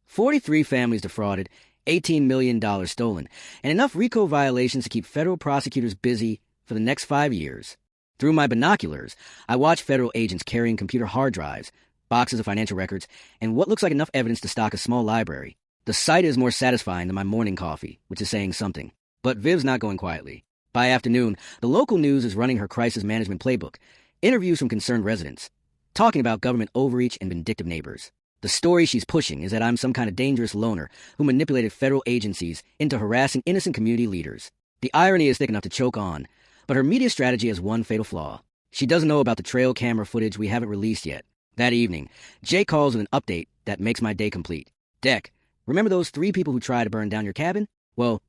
Speaker 1: 43 families defrauded, $18 million stolen, and enough RICO violations to keep federal prosecutors busy for the next 5 years. Through my binoculars, I watch federal agents carrying computer hard drives, boxes of financial records, and what looks like enough evidence to stock a small library. The sight is more satisfying than my morning coffee, which is saying something. But Viv's not going quietly. By afternoon, the local news is running her crisis management playbook, interviews from concerned residents, talking about government overreach and vindictive neighbors. The story she's pushing is that I'm some kind of dangerous loner who manipulated federal agencies into harassing innocent community leaders. The irony is thick enough to choke on, but her media strategy has one fatal flaw. She doesn't know about the trail camera footage we haven't released yet. That evening, Jay calls with an update that makes my day complete. Deck, remember those 3 people who tried to burn down your cabin? Well,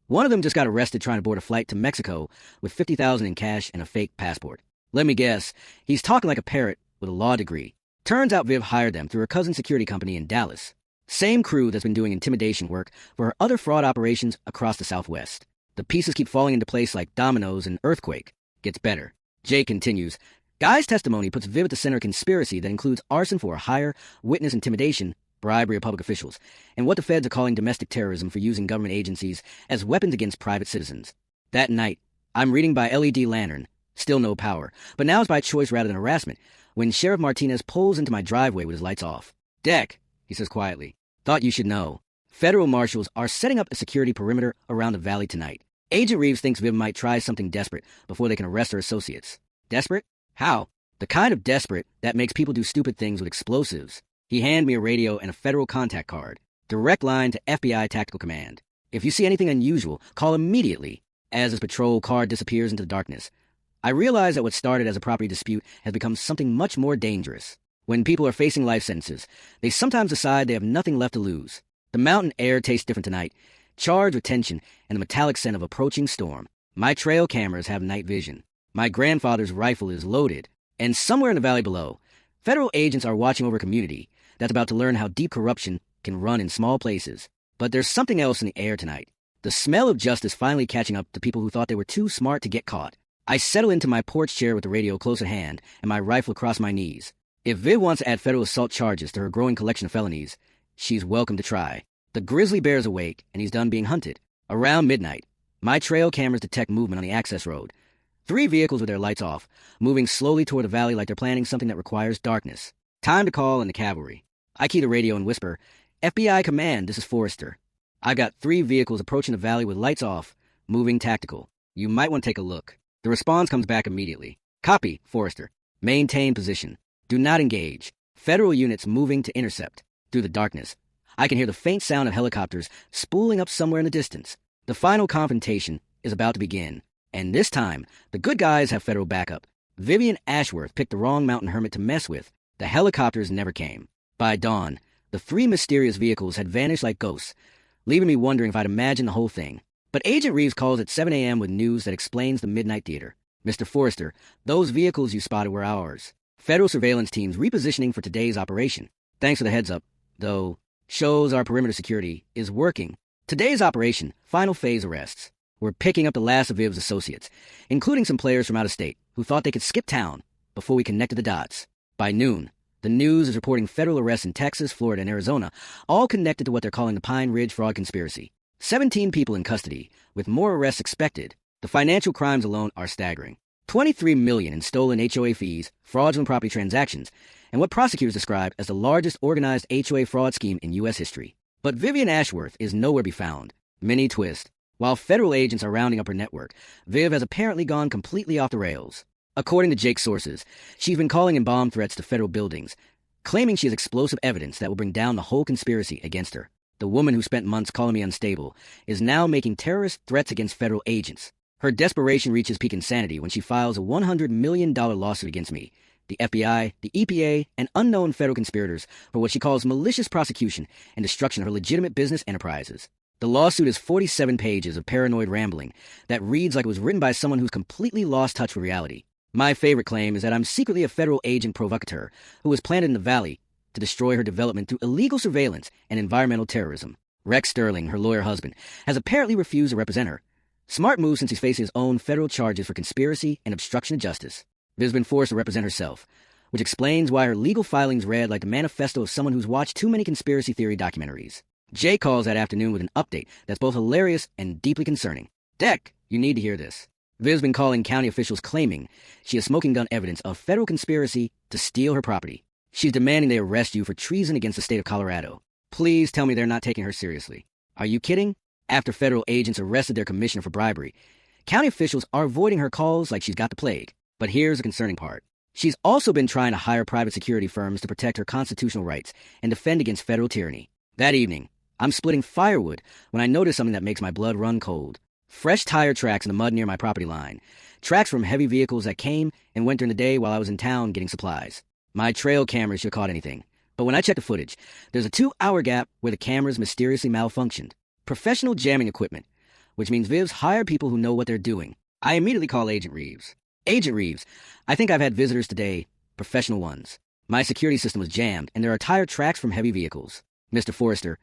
Speaker 1: one of them just got arrested trying to board a flight to Mexico with $50,000 in cash and a fake passport. Let me guess, he's talking like a parrot with a law degree. Turns out Viv hired them through her cousin's security company in Dallas. Same crew that's been doing intimidation work for her other fraud operations across the Southwest. The pieces keep falling into place like dominoes in an earthquake. Gets better. Jay continues, Guy's testimony puts Viv at the center of a conspiracy that includes arson for hire, witness intimidation, bribery of public officials, and what the feds are calling domestic terrorism for using government agencies as weapons against private citizens. That night, I'm reading by LED lantern, still no power, but now it's by choice rather than harassment, when Sheriff Martinez pulls into my driveway with his lights off. Deck, he says quietly, thought you should know. Federal marshals are setting up a security perimeter around the valley tonight. Agent Reeves thinks Viv might try something desperate before they can arrest her associates. Desperate? How? The kind of desperate that makes people do stupid things with explosives. He handed me a radio and a federal contact card. Direct line to FBI Tactical Command. If you see anything unusual, call immediately. As his patrol car disappears into the darkness, I realize that what started as a property dispute has become something much more dangerous. When people are facing life sentences, they sometimes decide they have nothing left to lose. The mountain air tastes different tonight, charged with tension and the metallic scent of approaching storm. My trail cameras have night vision. My grandfather's rifle is loaded. And somewhere in the valley below, federal agents are watching over a community that's about to learn how deep corruption can run in small places. But there's something else in the air tonight. The smell of justice finally catching up to people who thought they were too smart to get caught. I settle into my porch chair with the radio close at hand and my rifle across my knees. If Viv wants to add federal assault charges to her growing collection of felonies, she's welcome to try. The grizzly bear's awake, and he's done being hunted. Around midnight, my trail cameras detect movement on the access road. 3 vehicles with their lights off, moving slowly toward the valley like they're planning something that requires darkness. Time to call in the cavalry. I key the radio and whisper, FBI Command, this is Forrester. I've got 3 vehicles approaching the valley with lights off, moving tactical. You might want to take a look. The response comes back immediately. Copy, Forrester. Maintain position. Do not engage. Federal units moving to intercept. Through the darkness, I can hear the faint sound of helicopters spooling up somewhere in the distance. The final confrontation is about to begin. And this time, the good guys have federal backup. Vivian Ashworth picked the wrong mountain hermit to mess with. The helicopters never came. By dawn, the 3 mysterious vehicles had vanished like ghosts, leaving me wondering if I'd imagined the whole thing. But Agent Reeves calls at 7 a.m. with news that explains the Midnight Theater. Mr. Forrester, those vehicles you spotted were ours. Federal surveillance teams repositioning for today's operation. Thanks for the heads up, though. Shows our perimeter security is working. Today's operation, final phase arrests. We're picking up the last of Viv's associates, including some players from out of state who thought they could skip town before we connected the dots. By noon, the news is reporting federal arrests in Texas, Florida, and Arizona, all connected to what they're calling the Pine Ridge fraud conspiracy. 17 people in custody, with more arrests expected. The financial crimes alone are staggering. $23 million in stolen HOA fees, fraudulent property transactions, and what prosecutors describe as the largest organized HOA fraud scheme in U.S. history. But Vivian Ashworth is nowhere to be found. Mini twist. While federal agents are rounding up her network, Viv has apparently gone completely off the rails. According to Jake's sources, she's been calling in bomb threats to federal buildings, claiming she has explosive evidence that will bring down the whole conspiracy against her. The woman who spent months calling me unstable is now making terrorist threats against federal agents. Her desperation reaches peak insanity when she files a $100 million lawsuit against me, the FBI, the EPA, and unknown federal conspirators for what she calls malicious prosecution and destruction of her legitimate business enterprises. The lawsuit is 47 pages of paranoid rambling that reads like it was written by someone who's completely lost touch with reality. My favorite claim is that I'm secretly a federal agent provocateur who was planted in the valley to destroy her development through illegal surveillance and environmental terrorism. Rex Sterling, her lawyer husband, has apparently refused to represent her. Smart move since he's facing his own federal charges for conspiracy and obstruction of justice. Viv's been forced to represent herself, which explains why her legal filings read like the manifesto of someone who's watched too many conspiracy theory documentaries. Jay calls that afternoon with an update that's both hilarious and deeply concerning. Deck, you need to hear this. Viv's been calling county officials claiming she has smoking gun evidence of federal conspiracy to steal her property. She's demanding they arrest you for treason against the state of Colorado. Please tell me they're not taking her seriously. Are you kidding? After federal agents arrested their commissioner for bribery, county officials are avoiding her calls like she's got the plague. But here's the concerning part. She's also been trying to hire private security firms to protect her constitutional rights and defend against federal tyranny. That evening, I'm splitting firewood when I notice something that makes my blood run cold. Fresh tire tracks in the mud near my property line. Tracks from heavy vehicles that came and went during the day while I was in town getting supplies. My trail cameras should have caught anything. But when I checked the footage, there's a 2-hour gap where the cameras mysteriously malfunctioned. Professional jamming equipment, which means Viv's hired people who know what they're doing. I immediately call Agent Reeves. Agent Reeves, I think I've had visitors today, professional ones. My security system was jammed, and there are tire tracks from heavy vehicles. Mr. Forrester,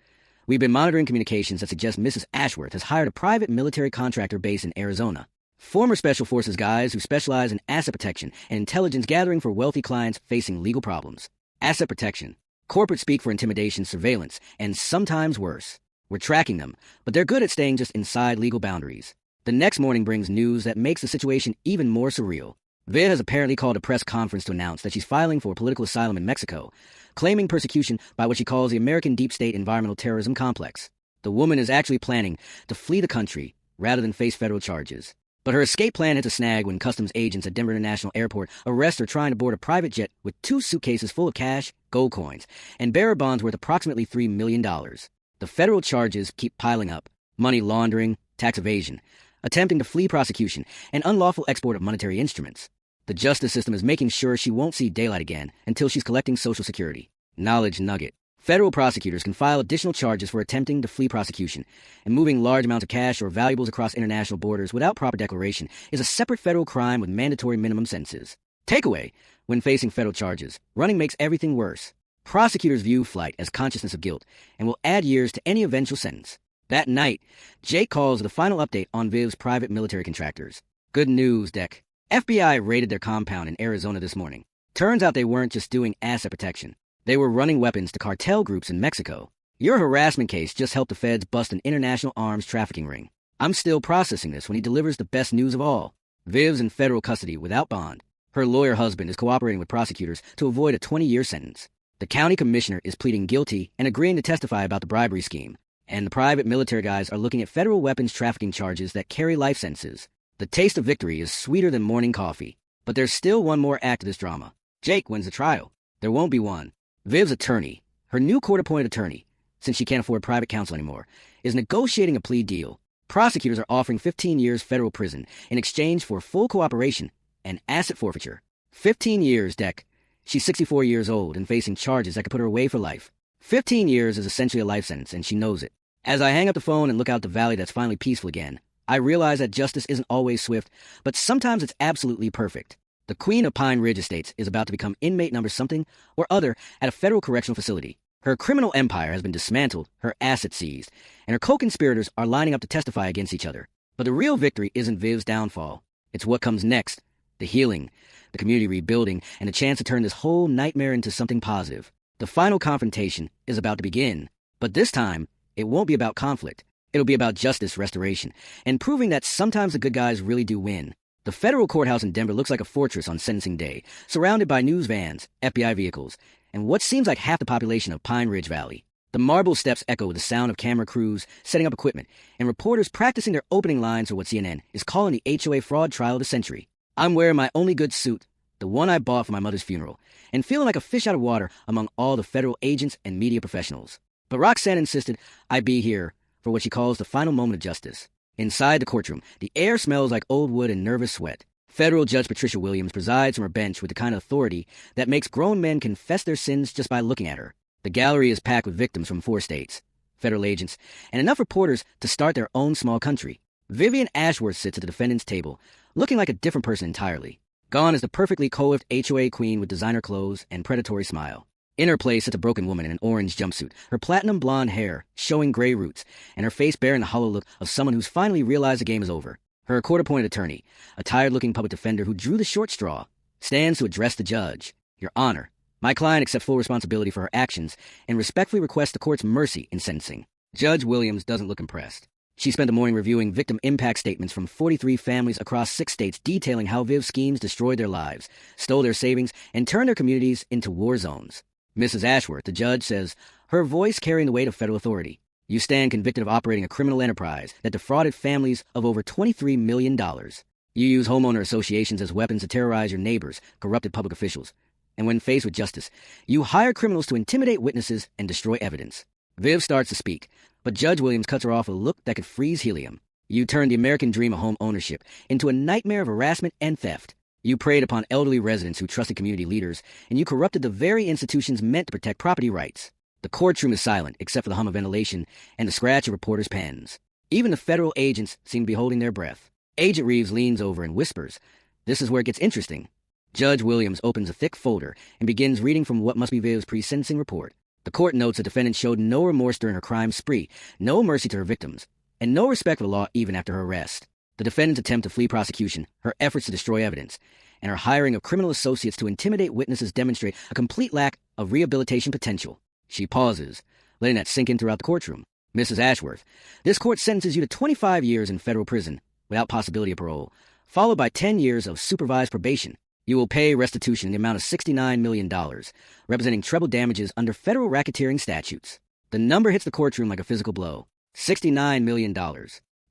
Speaker 1: we've been monitoring communications that suggest Mrs. Ashworth has hired a private military contractor based in Arizona. Former Special Forces guys who specialize in asset protection and intelligence gathering for wealthy clients facing legal problems. Asset protection. Corporate speak for intimidation, surveillance, and sometimes worse. We're tracking them, but they're good at staying just inside legal boundaries. The next morning brings news that makes the situation even more surreal. Viv has apparently called a press conference to announce that she's filing for political asylum in Mexico, claiming persecution by what she calls the American Deep State Environmental Terrorism Complex. The woman is actually planning to flee the country rather than face federal charges. But her escape plan hits a snag when customs agents at Denver International Airport arrest her trying to board a private jet with 2 suitcases full of cash, gold coins, and bearer bonds worth approximately $3 million. The federal charges keep piling up: money laundering, tax evasion, attempting to flee prosecution, and unlawful export of monetary instruments. The justice system is making sure she won't see daylight again until she's collecting Social Security. Knowledge nugget. Federal prosecutors can file additional charges for attempting to flee prosecution, and moving large amounts of cash or valuables across international borders without proper declaration is a separate federal crime with mandatory minimum sentences. Takeaway: when facing federal charges, running makes everything worse. Prosecutors view flight as consciousness of guilt and will add years to any eventual sentence. That night, Jake calls with a final update on Viv's private military contractors. Good news, Deck. FBI raided their compound in Arizona this morning. Turns out they weren't just doing asset protection. They were running weapons to cartel groups in Mexico. Your harassment case just helped the feds bust an international arms trafficking ring. I'm still processing this when he delivers the best news of all. Viv's in federal custody without bond. Her lawyer husband is cooperating with prosecutors to avoid a 20-year sentence. The county commissioner is pleading guilty and agreeing to testify about the bribery scheme. And the private military guys are looking at federal weapons trafficking charges that carry life sentences. The taste of victory is sweeter than morning coffee. But there's still one more act to this drama. Jake wins the trial. There won't be one. Viv's attorney, her new court-appointed attorney, since she can't afford private counsel anymore, is negotiating a plea deal. Prosecutors are offering 15 years federal prison in exchange for full cooperation and asset forfeiture. 15 years, Deck. She's 64 years old and facing charges that could put her away for life. 15 years is essentially a life sentence, and she knows it. As I hang up the phone and look out the valley that's finally peaceful again, I realize that justice isn't always swift, but sometimes it's absolutely perfect. The Queen of Pine Ridge Estates is about to become inmate number something or other at a federal correctional facility. Her criminal empire has been dismantled, her assets seized, and her co-conspirators are lining up to testify against each other. But the real victory isn't Viv's downfall. It's what comes next: the healing, the community rebuilding, and the chance to turn this whole nightmare into something positive. The final confrontation is about to begin, but this time, it won't be about conflict. It'll be about justice restoration, and proving that sometimes the good guys really do win. The federal courthouse in Denver looks like a fortress on sentencing day, surrounded by news vans, FBI vehicles, and what seems like half the population of Pine Ridge Valley. The marble steps echo with the sound of camera crews setting up equipment, and reporters practicing their opening lines for what CNN is calling the HOA fraud trial of the century. I'm wearing my only good suit, the one I bought for my mother's funeral, and feeling like a fish out of water among all the federal agents and media professionals. But Roxanne insisted I be here for what she calls the final moment of justice. Inside the courtroom, the air smells like old wood and nervous sweat. Federal Judge Patricia Williams presides from her bench with the kind of authority that makes grown men confess their sins just by looking at her. The gallery is packed with victims from 4 states, federal agents, and enough reporters to start their own small country. Vivian Ashworth sits at the defendant's table, looking like a different person entirely. Gone is the perfectly coiffed HOA queen with designer clothes and predatory smile. In her place sits a broken woman in an orange jumpsuit, her platinum blonde hair showing gray roots, and her face bearing the hollow look of someone who's finally realized the game is over. Her court-appointed attorney, a tired-looking public defender who drew the short straw, stands to address the judge. Your Honor, my client accepts full responsibility for her actions and respectfully requests the court's mercy in sentencing. Judge Williams doesn't look impressed. She spent the morning reviewing victim impact statements from 43 families across 6 states detailing how Viv's schemes destroyed their lives, stole their savings, and turned their communities into war zones. Mrs. Ashworth, the judge, says, her voice carrying the weight of federal authority. You stand convicted of operating a criminal enterprise that defrauded families of over $23 million. You use homeowner associations as weapons to terrorize your neighbors, corrupted public officials. And when faced with justice, you hire criminals to intimidate witnesses and destroy evidence. Viv starts to speak, but Judge Williams cuts her off with a look that could freeze helium. You turned the American dream of home ownership into a nightmare of harassment and theft. You preyed upon elderly residents who trusted community leaders, and you corrupted the very institutions meant to protect property rights. The courtroom is silent, except for the hum of ventilation and the scratch of reporters' pens. Even the federal agents seem to be holding their breath. Agent Reeves leans over and whispers, "This is where it gets interesting." Judge Williams opens a thick folder and begins reading from what must be Viv's pre-sentencing report. The court notes the defendant showed no remorse during her crime spree, no mercy to her victims, and no respect for the law even after her arrest. The defendant's attempt to flee prosecution, her efforts to destroy evidence, and her hiring of criminal associates to intimidate witnesses demonstrate a complete lack of rehabilitation potential. She pauses, letting that sink in throughout the courtroom. "Mrs. Ashworth, this court sentences you to 25 years in federal prison, without possibility of parole, followed by 10 years of supervised probation. You will pay restitution in the amount of $69 million, representing treble damages under federal racketeering statutes." The number hits the courtroom like a physical blow. $69 million.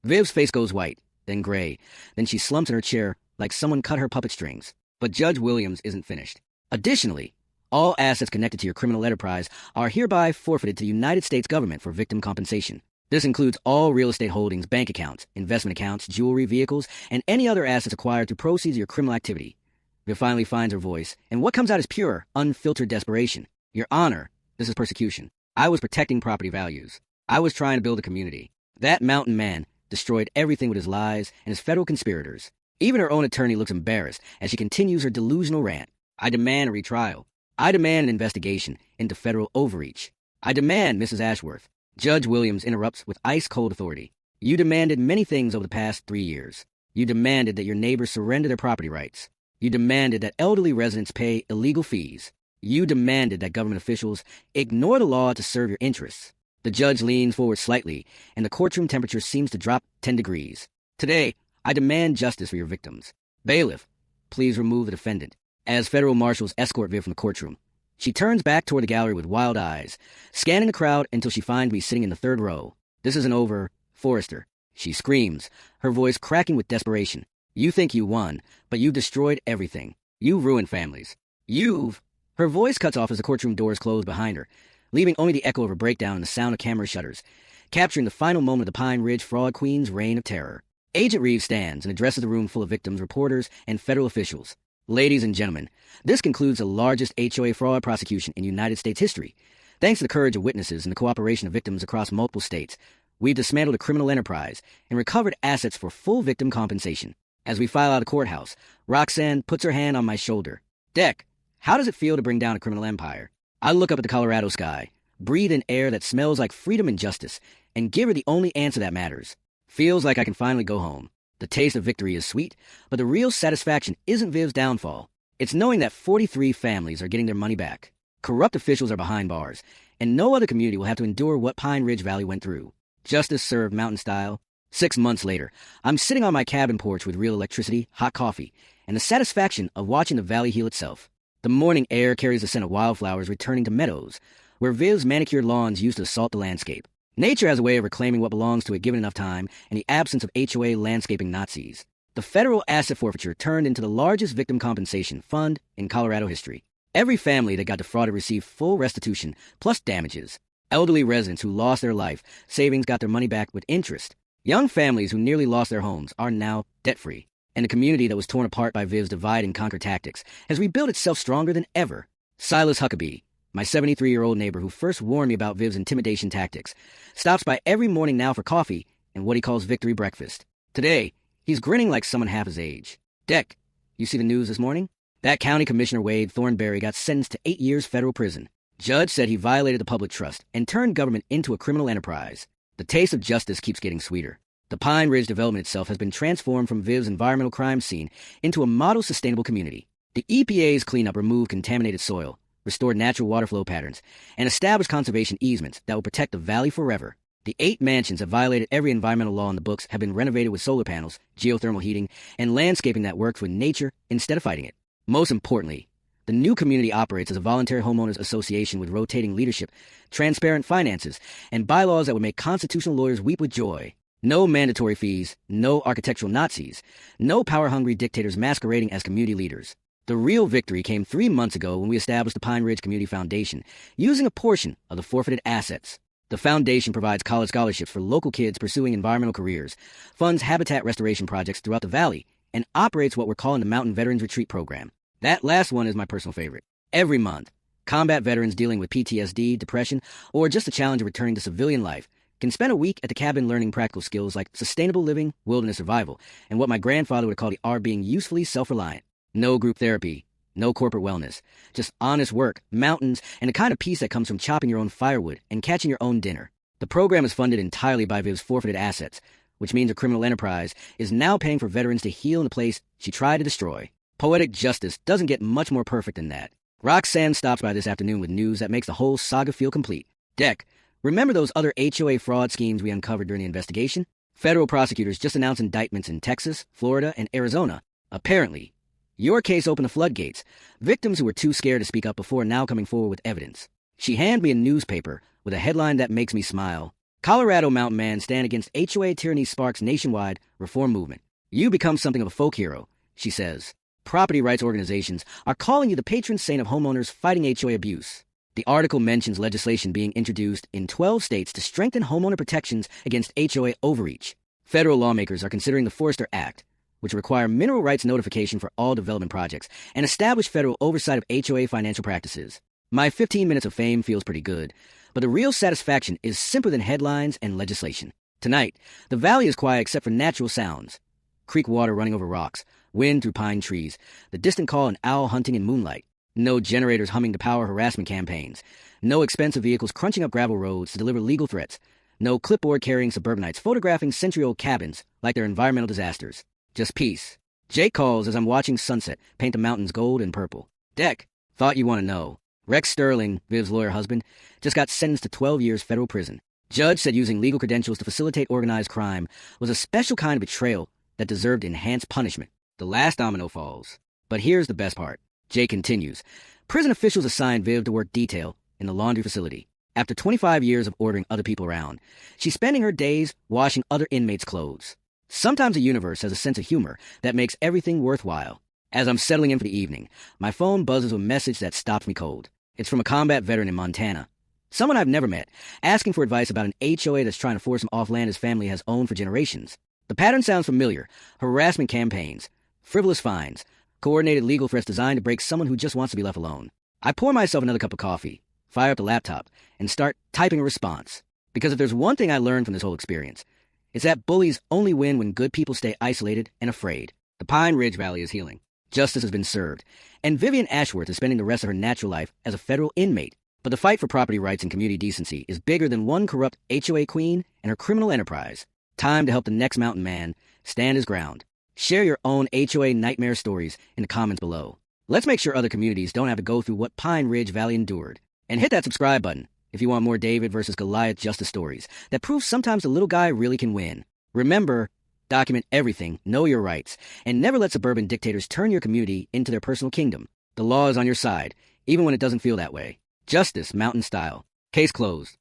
Speaker 1: Viv's face goes white, then gray. Then she slumps in her chair like someone cut her puppet strings. But Judge Williams isn't finished. Additionally, all assets connected to your criminal enterprise are hereby forfeited to the United States government for victim compensation. This includes all real estate holdings, bank accounts, investment accounts, jewelry, vehicles, and any other assets acquired through proceeds of your criminal activity. Viv finally finds her voice, and what comes out is pure, unfiltered desperation. "Your Honor, this is persecution. I was protecting property values. I was trying to build a community. That mountain man destroyed everything with his lies and his federal conspirators." Even her own attorney looks embarrassed as she continues her delusional rant. "I demand a retrial. I demand an investigation into federal overreach. I demand, Mrs. Ashworth." Judge Williams interrupts with ice-cold authority. "You demanded many things over the past 3 years. You demanded that your neighbors surrender their property rights. You demanded that elderly residents pay illegal fees. You demanded that government officials ignore the law to serve your interests." The judge leans forward slightly, and the courtroom temperature seems to drop 10 degrees. "Today, I demand justice for your victims. Bailiff, please remove the defendant." As federal marshals escort Viv from the courtroom, she turns back toward the gallery with wild eyes, scanning the crowd until she finds me sitting in the third row. "This isn't over, Forrester," she screams, her voice cracking with desperation. "You think you won, but you destroyed everything. You ruined families. You've—" Her voice cuts off as the courtroom doors close behind her, leaving only the echo of her breakdown and the sound of camera shutters, capturing the final moment of the Pine Ridge Fraud Queen's reign of terror. Agent Reeves stands and addresses the room full of victims, reporters, and federal officials. "Ladies and gentlemen, this concludes the largest HOA fraud prosecution in United States history. Thanks to the courage of witnesses and the cooperation of victims across multiple states, we've dismantled a criminal enterprise and recovered assets for full victim compensation." As we file out of the courthouse, Roxanne puts her hand on my shoulder. "Deck, how does it feel to bring down a criminal empire?" I look up at the Colorado sky, breathe in air that smells like freedom and justice, and give her the only answer that matters. Feels like I can finally go home. The taste of victory is sweet, but the real satisfaction isn't Viv's downfall. It's knowing that 43 families are getting their money back. Corrupt officials are behind bars, and no other community will have to endure what Pine Ridge Valley went through. Justice served mountain style. 6 months later, I'm sitting on my cabin porch with real electricity, hot coffee, and the satisfaction of watching the valley heal itself. The morning air carries the scent of wildflowers returning to meadows, where Viv's manicured lawns used to assault the landscape. Nature has a way of reclaiming what belongs to it given enough time and the absence of HOA landscaping Nazis. The federal asset forfeiture turned into the largest victim compensation fund in Colorado history. Every family that got defrauded received full restitution, plus damages. Elderly residents who lost their life savings got their money back with interest. Young families who nearly lost their homes are now debt-free. And the community that was torn apart by Viv's divide-and-conquer tactics has rebuilt itself stronger than ever. Silas Huckabee, my 73-year-old neighbor who first warned me about Viv's intimidation tactics, stops by every morning now for coffee and what he calls victory breakfast. Today, he's grinning like someone half his age. "Deck, you see the news this morning? That County Commissioner Wade Thornberry got sentenced to 8 years federal prison. Judge said he violated the public trust and turned government into a criminal enterprise. The taste of justice keeps getting sweeter. The Pine Ridge development itself has been transformed from Viv's environmental crime scene into a model sustainable community. The EPA's cleanup removed contaminated soil, restored natural water flow patterns, and established conservation easements that will protect the valley forever. The 8 mansions that violated every environmental law in the books have been renovated with solar panels, geothermal heating, and landscaping that works with nature instead of fighting it. Most importantly, the new community operates as a voluntary homeowners association with rotating leadership, transparent finances, and bylaws that would make constitutional lawyers weep with joy. No mandatory fees, no architectural Nazis, no power-hungry dictators masquerading as community leaders. The real victory came 3 months ago when we established the Pine Ridge Community Foundation, using a portion of the forfeited assets. The foundation provides college scholarships for local kids pursuing environmental careers, funds habitat restoration projects throughout the valley, and operates what we're calling the Mountain Veterans Retreat Program. That last one is my personal favorite. Every month, combat veterans dealing with PTSD, depression, or just the challenge of returning to civilian life can spend a week at the cabin learning practical skills like sustainable living, wilderness survival, and what my grandfather would call the art of being usefully self-reliant. No group therapy, no corporate wellness, just honest work, mountains, and the kind of peace that comes from chopping your own firewood and catching your own dinner. The program is funded entirely by Viv's forfeited assets, which means her criminal enterprise is now paying for veterans to heal in the place she tried to destroy. Poetic justice doesn't get much more perfect than that. Roxanne stops by this afternoon with news that makes the whole saga feel complete. Deck, remember those other HOA fraud schemes we uncovered during the investigation? Federal prosecutors just announced indictments in Texas, Florida, and Arizona. Apparently, your case opened the floodgates. Victims who were too scared to speak up before now coming forward with evidence. She handed me a newspaper with a headline that makes me smile. Colorado mountain man stand against HOA tyranny sparks nationwide reform movement. You become something of a folk hero, she says. Property rights organizations are calling you the patron saint of homeowners fighting HOA abuse. The article mentions legislation being introduced in 12 states to strengthen homeowner protections against HOA overreach. Federal lawmakers are considering the Forester Act, which require mineral rights notification for all development projects and establish federal oversight of HOA financial practices. My 15 minutes of fame feels pretty good, but the real satisfaction is simpler than headlines and legislation. Tonight, the valley is quiet except for natural sounds. Creek water running over rocks, wind through pine trees, the distant call and owl hunting in moonlight. No generators humming to power harassment campaigns. No expensive vehicles crunching up gravel roads to deliver legal threats. No clipboard-carrying suburbanites photographing century-old cabins like they're environmental disasters. Just peace. Jake calls as I'm watching sunset paint the mountains gold and purple. Deck, thought you want to know. Rex Sterling, Viv's lawyer husband, just got sentenced to 12 years federal prison. Judge said using legal credentials to facilitate organized crime was a special kind of betrayal that deserved enhanced punishment. The last domino falls. But here's the best part. Jay continues. Prison officials assigned Viv to work detail in the laundry facility. After 25 years of ordering other people around, she's spending her days washing other inmates' clothes. Sometimes the universe has a sense of humor that makes everything worthwhile. As I'm settling in for the evening, my phone buzzes with a message that stops me cold. It's from a combat veteran in Montana. Someone I've never met, asking for advice about an HOA that's trying to force him off land his family has owned for generations. The pattern sounds familiar. Harassment campaigns, frivolous fines, coordinated legal threats designed to break someone who just wants to be left alone. I pour myself another cup of coffee, fire up the laptop, and start typing a response. Because if there's one thing I learned from this whole experience, it's that bullies only win when good people stay isolated and afraid. The Pine Ridge Valley is healing. Justice has been served. And Vivian Ashworth is spending the rest of her natural life as a federal inmate. But the fight for property rights and community decency is bigger than one corrupt HOA queen and her criminal enterprise. Time to help the next mountain man stand his ground. Share your own HOA nightmare stories in the comments below. Let's make sure other communities don't have to go through what Pine Ridge Valley endured. And hit that subscribe button if you want more David versus Goliath justice stories that prove sometimes the little guy really can win. Remember, document everything, know your rights, and never let suburban dictators turn your community into their personal kingdom. The law is on your side, even when it doesn't feel that way. Justice, mountain style. Case closed.